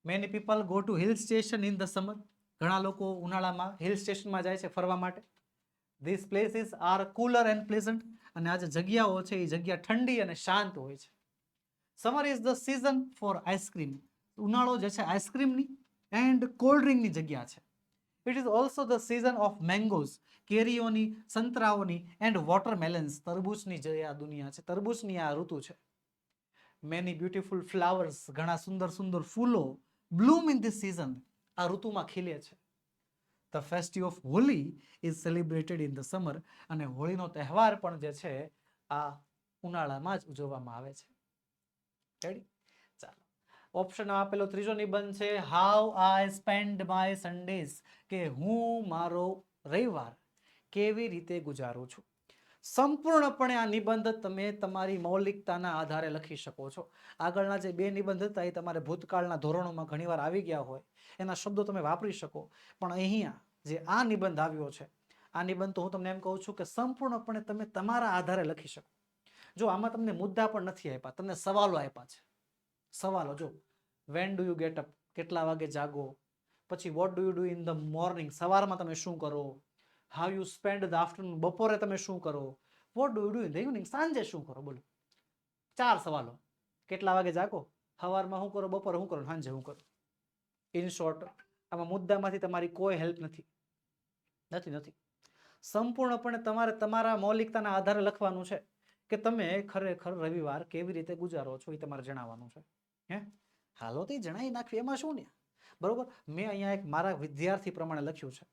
Many people go to hill station in the summer. ઘણા લોકો ઉનાળામાં હિલ સ્ટેશનમાં જાય છે ફરવા માટે. This places are cooler and pleasant. અને આ જે જગ્યાઓ છે એ જગ્યા ઠંડી અને શાંત હોય છે. Summer is the season for ice cream. ઉનાળો જે છે આઈસ્ક્રીમની એન્ડ કોલ્ડ ડ્રિંકની જગ્યા છે. It is also the season of mangoes. કેરીઓની, સંતરાઓની એન્ડ વોટરમેલન્સ. તરબૂચની જે આ દુનિયા છે, તરબૂચની આ ઋતુ છે. Many beautiful flowers. ઘણા સુંદર સુંદર ફૂલો બ્લૂમ ઇન ધીસ સીઝન. આ ઋતુમાં ખીલે છે. The festive of Holi is celebrated in the summer. અને હોળીનો તહેવાર પણ જે છે આ ઉનાળામાં જ ઉજવવામાં આવે છે. રેડી? ચાલો, ઓપ્શન આપેલો ત્રીજો નિબંધ છે how I spend my Sundays. કે હું મારો રવિવાર કેવી રીતે ગુજારું છું. સંપૂર્ણપણે આ નિબંધ તમે તમારી મૌલિકતાના આધારે લખી શકો છો. આગળના જે બે નિબંધ હતા એ તમારે ભૂતકાળના ધોરણોમાં ઘણીવાર આવી ગયા હોય, એના શબ્દો તમે વાપરી શકો. પણ અહીંયા જે આ નિબંધ આવ્યો છે, આ નિબંધ તો હું તમને એમ કહું છું કે સંપૂર્ણપણે તમે તમારા આધારે લખી શકો. જો આમાં તમને મુદ્દા પણ નથી આપ્યા, તમને સવાલો આપ્યા છે. સવાલો જો, when do you get up, કેટલા વાગે જાગો. પછી what do you do in the morning, સવારમાં તમે શું કરો. How you spend the afternoon, બપોરે તમે શું કરો. What do you do in the evening, સાંજે શું કરો. બોલો, 4 સવાલો. કેટલા વાગે જાગો, સવારમાં શું કરો, બપોરે શું કરો, સાંજે શું કરો. ઇન શોર્ટ, આમાં મુદ્દામાંથી તમારી કોઈ હેલ્પ નથી. સંપૂર્ણપણે તમારે તમારા મૌલિકતાના આધારે લખવાનું છે કે તમે ખરેખર રવિવાર કેવી રીતે ગુજારો છો, એ તમારે જણાવવાનું છે. હે, હાલો તે જણાવી નાખ્યું, એમાં શું ને. બરોબર, મેં અહીંયા એક મારા વિદ્યાર્થી પ્રમાણે લખ્યું છે.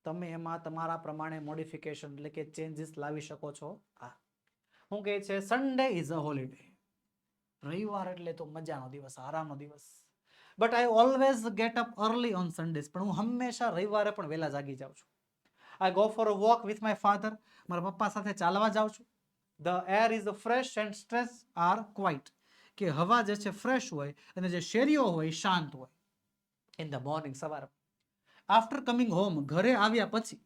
તમે એમાં તમારા પ્રમાણે મોડિફિકેશન એટલે કે ચેન્જીસ લાવી શકો છો. આ શું કહે છે, સન્ડે ઇઝ અ હોલિડે. રવિવાર એટલે તો મજાનો દિવસ, આરામનો દિવસ. But I always get up early on Sundays. પણ હું હંમેશા રવિવારે પણ વહેલા જાગી જાઉં છું. I go for a walk with my father. મારા પપ્પા સાથે ચાલવા જાઉં છું. The air is fresh and streets are quiet. કે હવા જે છે ફ્રેશ હોય અને જે શેરીઓ હોય શાંત હોય. ઇન ધ મોર્નિંગ, સવાર. આફ્ટર કમિંગ હોમ, ઘરે આવ્યા પછી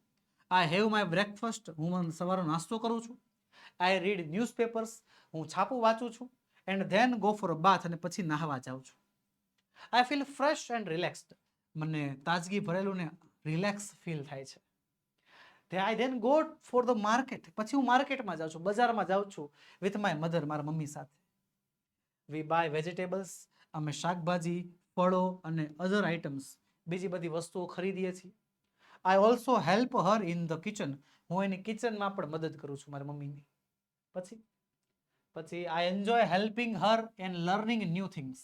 આઈ હેવ માય બ્રેકફાસ્ટ. હું સવારનો નાસ્તો કરું છું. I read newspapers. હું છાપું વાંચું છું. And then go for a bath. અને પછી નાહવા જાઉં છું. I feel fresh and relaxed. મને તાજગી ભરેલું ને રિલેક્સ ફીલ થાય છે. I then go for the market. પછી હું માર્કેટમાં જાઉં છું, બજારમાં જાઉં છું વિથ માય મધર, મારા મમ્મી સાથે. We buy vegetables. અમે શાકભાજી, ફળો અને અધર આઇટમ્સ, બીજી બધી વસ્તુઓ ખરીદીએ છીએ. I also help her in the kitchen. હું એની કિચનમાં પણ મદદ કરું છું, મારી મમ્મીની. પછી I enjoy helping Har and learning new things.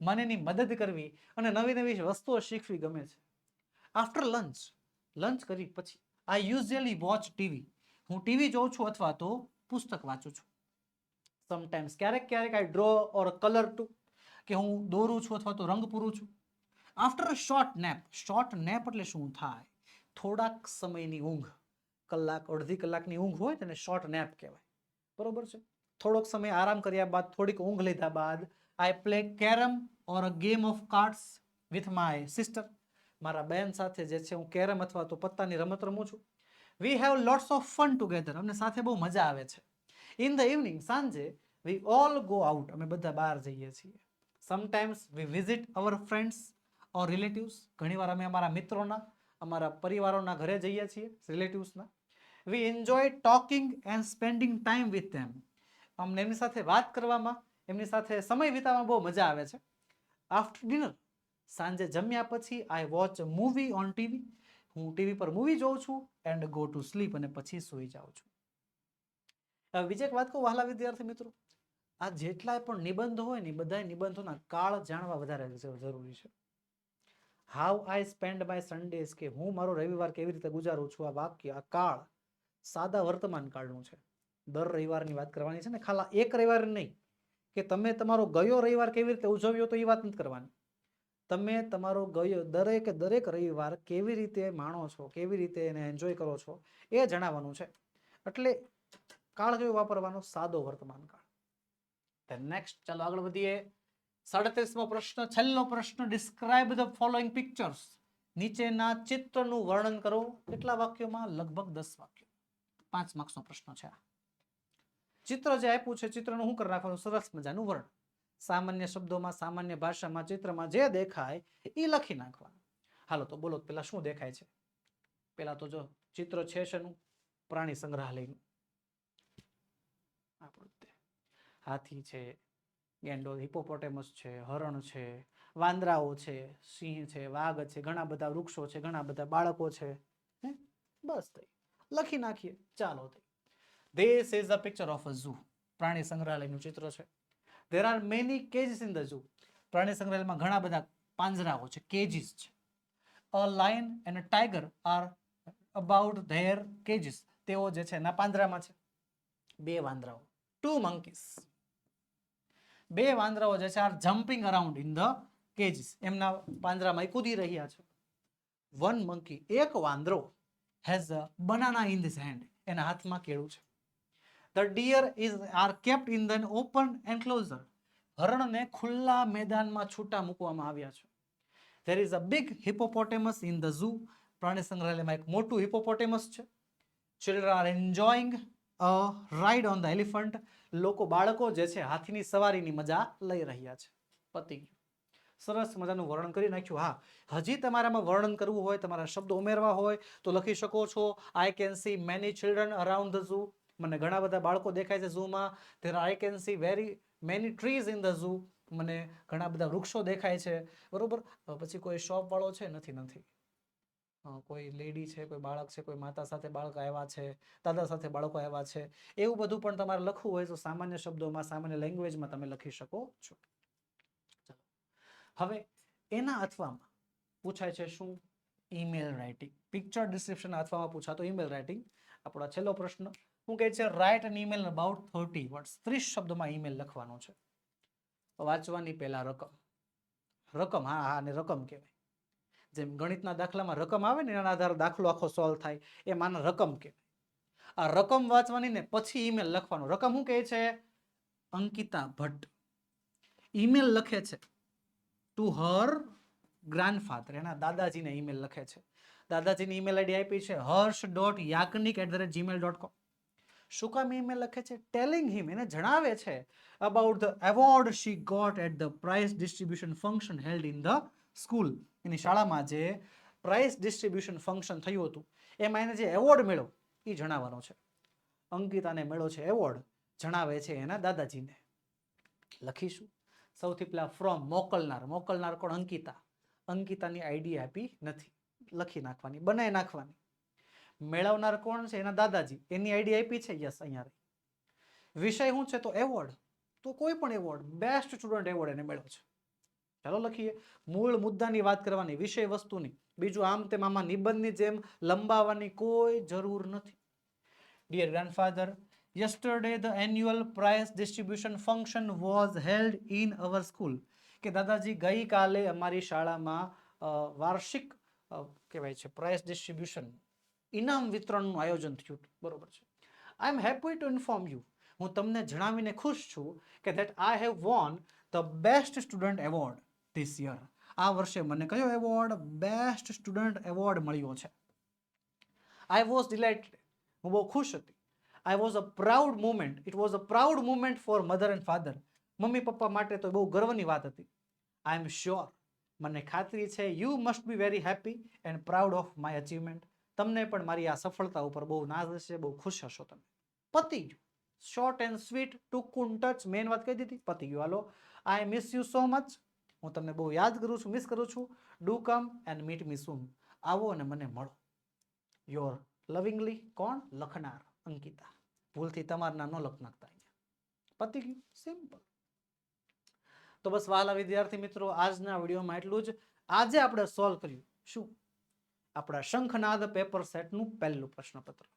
મને એની મદદ કરવી અને નવી નવી વસ્તુઓ શીખવી ગમે છે. આફ્ટર લંચ કરી પછી આઈ યુઝ્યુઅલી વોચ ટીવી. હું ટીવી જોઉં છું અથવા તો પુસ્તક વાંચું છું. સમટાઈમ્સ, ક્યારેક આઈ ડ્રો ઓર કલર ટુ. કે હું દોરું છું અથવા તો રંગ પૂરું છું. આફ્ટર અ શોર્ટ નેપ એટલે શું થાય, થોડાક સમયની ઊંઘ. કલાક, અડધી કલાકની ઊંઘ હોય તેને શોર્ટ નેપ કહેવાય. બરોબર છે. થોડોક સમય આરામ કર્યા બાદ, થોડીક ઊંઘ લીધા બાદ I play carrom or a game of cards with my sister. મારા બેન સાથે જે છે હું કેરમ અથવા તો પત્તાની રમત રમું છું. We have lots of fun together. અમને સાથે બહુ મજા આવે છે. ઇન ધ ઇવનિંગ, સાંજે વી ઓલ ગો આઉટ. અમે બધા બહાર જઈએ છીએ. Sometimes we visit our friends or relatives. ઘણીવાર અમે અમારા મિત્રોના, અમારા પરિવારોના ઘરે જઈએ છીએ, રિલેટિવ્સના. We enjoy talking and spending time with them. અમને એમની સાથે વાત કરવામાં, એમની સાથે સમય વિતાવવામાં બહુ મજા આવે છે. આફ્ટર ડિનર, સાંજે જમ્યા પછી આઈ વોચ મૂવી ઓન ટીવી. હું ટીવી પર મૂવી જોઉં છું એન્ડ ગો ટુ સ્લીપ, અને પછી સૂઈ જાઉં છું. હવે બીજી એક વાત કહું વહાલા વિદ્યાર્થી મિત્રો, આ જેટલાય પણ નિબંધો હોય ને બધા નિબંધોના કાળ જાણવા વધારે જરૂરી છે. How I spend my Sundays, કે હું મારો રવિવાર કેવી રીતે ગુજારું છું, આ વાક્ય, આ કાળ સાદા વર્તમાન કાળનું છે. દર રવિવારની વાત કરવાની છે ને, ખાલી એક રવિવાર નહીં, કે તમે તમારો ગયો રવિવાર કેવી રીતે ઉજવ્યો તો એ વાત નથી કરવાની. તમે તમારો ગયો દરેક રવિવાર કેવી રીતે માણો છો, કેવી રીતે એને એન્જોય કરો છો, એ જણાવવાનું છે. એટલે કાળ કયો વાપરવાનો? સાદો વર્તમાન કાળ. નેક્સ્ટ, ચાલો આગળ વધીએ. 37મો પ્રશ્ન, છેલ્લો પ્રશ્ન. Describe the following pictures. નીચેના ચિત્રનું વર્ણન કરો. કેટલા વાક્યોમાં? લગભગ 10 વાક્યો. 5 માર્ક્સનો પ્રશ્ન છે. ચિત્ર જે આપ્યું છે, ચિત્રનું શું કરી નાખવાનું? સરસ મજાનું વર્ણન. સામાન્ય શબ્દોમાં, સામાન્ય ભાષામાં, ચિત્રમાં જે દેખાય એ લખી નાખવાનું. હાલો તો બોલો, પેલા શું દેખાય છે? પેલા તો જો ચિત્ર છે શેનું? પ્રાણી સંગ્રહાલયનું. હાથી છે, ગેંડો, હિપોપોટેમસ છે, હરણ છે, વાંદરાઓ છે, સિંહ છે, વાઘ છે, ઘણા બધા વૃક્ષો છે, ઘણા બધા બાળકો છે. બસ થઈ, લખી નાખીએ. ચાલો થઈ. This is a picture of a zoo. પ્રાણી સંગ્રહાલયનું ચિત્ર છે. There are many cages in the zoo. પ્રાણી સંગ્રહાલયમાં ઘણા બધા પાંજરાઓ છે, કેજીસ છે. A lion and a tiger are about their cages. તેઓ જે છે એના પાંજરામાં છે. 2 વાંદરાઓ, 2 monkeys. 2 વાંદરાઓ જે છે are jumping around in the cages. એમના પાંજરામાં કૂદી રહ્યા છે. 1 monkey, એક વાંદરો, has a banana in his hand. એના હાથમાં કેળું છે. The deer are kept in the open enclosure. હરણને ખુલ્લા મેદાનમાં છૂટા મૂકવામાં આવ્યા છે. There is a big hippopotamus in the zoo. પ્રાણી સંગ્રહાલયમાં એક મોટું હિપોપોટેમસ છે. Children are enjoying a ride on the elephant. બાળકો જે છે હાથીની સવારીની મજા લઈ રહ્યા છે. પતી ગયું. સરસ મજાનું વર્ણન કરી નાખ્યું. હા, હજી તમારામાં વર્ણન કરવું હોય, તમારા શબ્દો ઉમેરવા હોય તો લખી શકો છો. I can see many children around the zoo. મને ઘણા બધા બાળકો દેખાય છે ઝૂમાં. I can see very many trees in the zoo. મને ઘણા બધા વૃક્ષો દેખાય છે. બરોબર. પછી કોઈ શોપ વાળો છે? નથી. કોઈ લેડી છે, કોઈ બાળક છે, કોઈ માતા સાથે બાળક આવ્યા છે, દાદા સાથે બાળકો આવ્યા છે. એવું બધું પણ તમારે લખવું હોય તો સામાન્ય શબ્દોમાં, સામાન્ય લેંગ્વેજમાં તમે લખી શકો છો. હવે એના અથવામાં પૂછાય છે શું? Email writing. પિક્ચર ડિસ્ક્રિપ્શન અથવામાં પૂછાતો ઈમેલ રાઇટિંગ. આપણો છેલ્લો પ્રશ્ન શું કહે છે? Write an email about 30 words. 30 શબ્દોમાં ઈમેલ લખવાનો છે. વાંચવાની પહેલા રકમ, હા ને રકમ કહેવાય. જેમ ગણિતના દાખલામાં રકમ આવે ને એના આધારે દાખલો આખો સોલ્વ થાય, એમાં રકમ કહેવાય. આ રકમ વાંચવાની ને પછી ઈમેલ લખવાનો. રકમ શું કહે છે? અંકિતા ભટ્ટ ઈમેલ લખે છે ટુ હર ગ્રાન્ડફાધર. એના દાદાજીને ઈમેલ લખે છે. દાદાજીની ઈમેલ આઈડી આપી છે harsh.yaknik@gmail.com. શું કામ ઈમેલ લખે છે? ટેલિંગ હિમ, એને જણાવે છે about the award she got at the prize distribution function held in the school. એની શાળામાં જે પ્રાઇઝ ડિસ્ટ્રીબ્યુશન ફંક્શન થયું હતું એમાં એને જે એવોર્ડ મળ્યો એ જણાવવાનો છે. અંકિતાને મળ્યો છે એવોર્ડ, જણાવે છે એના દાદાજીને. લખીશું સૌથી પહેલા ફ્રોમ, મોકલનાર કોણ? અંકિતા. અંકિતાની આઈડી આપી નથી, લખી નાખવાની, બનાવી નાખવાની. મેળવનાર કોણ છે? એના દાદાજી. એની આઈડી આપી છે, યસ અહીંયા. વિષય શું છે? તો એવોર્ડ. તો કોઈ પણ એવોર્ડ, બેસ્ટ સ્ટુડન્ટ એવોર્ડ એને મળ્યો છે. ચાલો લખીએ. મૂળ મુદ્દાની વાત કરવાની, વિષય વસ્તુની. બીજું આમ તેમ આમાં નિબંધની જેમ લંબાવવાની કોઈ જરૂર નથી. Dear grandfather, yesterday the annual prize distribution function was held in our school. કે દાદાજી ગઈકાલે અમારી શાળામાં વાર્ષિક કહેવાય છે પ્રાઇઝ ડિસ્ટ્રીબ્યુશન, ઇનામ વિતરણનું આયોજન થયું. બરોબર છે. I am happy to inform you. હું તમને જણાવીને ખુશ છું કે that I have won the best student award this year. આ વર્ષે મને કયો એવોર્ડ? બેસ્ટ સ્ટુડન્ટ એવોર્ડ મળ્યો છે. I was delighted. હું બહુ ખુશ હતી. I was a proud moment. It was a proud moment for mother and father. Mummy papa માટે તો બહુ ગર્વની વાત હતી. I am sure. મને ખાતરી છે. You must be very happy and proud of my achievement. તમને પણ મારી આ સફળતા ઉપર બહુ નાજ હશે, બહુ ખુશ હશો તમે. પતી ગયું. શોર્ટ એન્ડ સ્વીટ, ટૂંકું ટચ, મેન વાત કહી દીધી, પતી ગયું. હાલો, I miss you so much. હું તમને બહુ યાદ કરું છું, મિસ કરું છું. Do come and meet me soon. આવો અને મને મળો. યોર લવિંગલી કોણ લખનાર અંકિતા. ભૂલથી તમારા નામ ન લખ નાખતા. પતી ગયું, સિમ્પલ. તો બસ વહાલા વિદ્યાર્થી મિત્રો, આજના વિડીયોમાં એટલું જ. આજે આપણે સોલ્વ કર્યું શું? આપણા શંખનાદ પેપર સેટનું પહેલું પ્રશ્નપત્ર.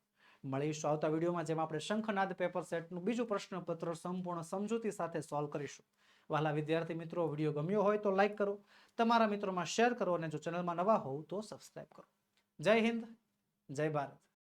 મળીશું આવતા વિડીયોમાં, જેમાં આપણે શંખનાદ પેપર સેટનું બીજું પ્રશ્નપત્ર સંપૂર્ણ સમજૂતી સાથે સોલ્વ કરીશું. વહાલા વિદ્યાર્થી મિત્રો, વિડીયો ગમ્યો હોય તો લાઈક કરો, તમારા મિત્રોમાં શેર કરો, અને જો ચેનલમાં નવા હોવ તો સબસ્ક્રાઇબ કરો. જય હિન્દ, જય ભારત.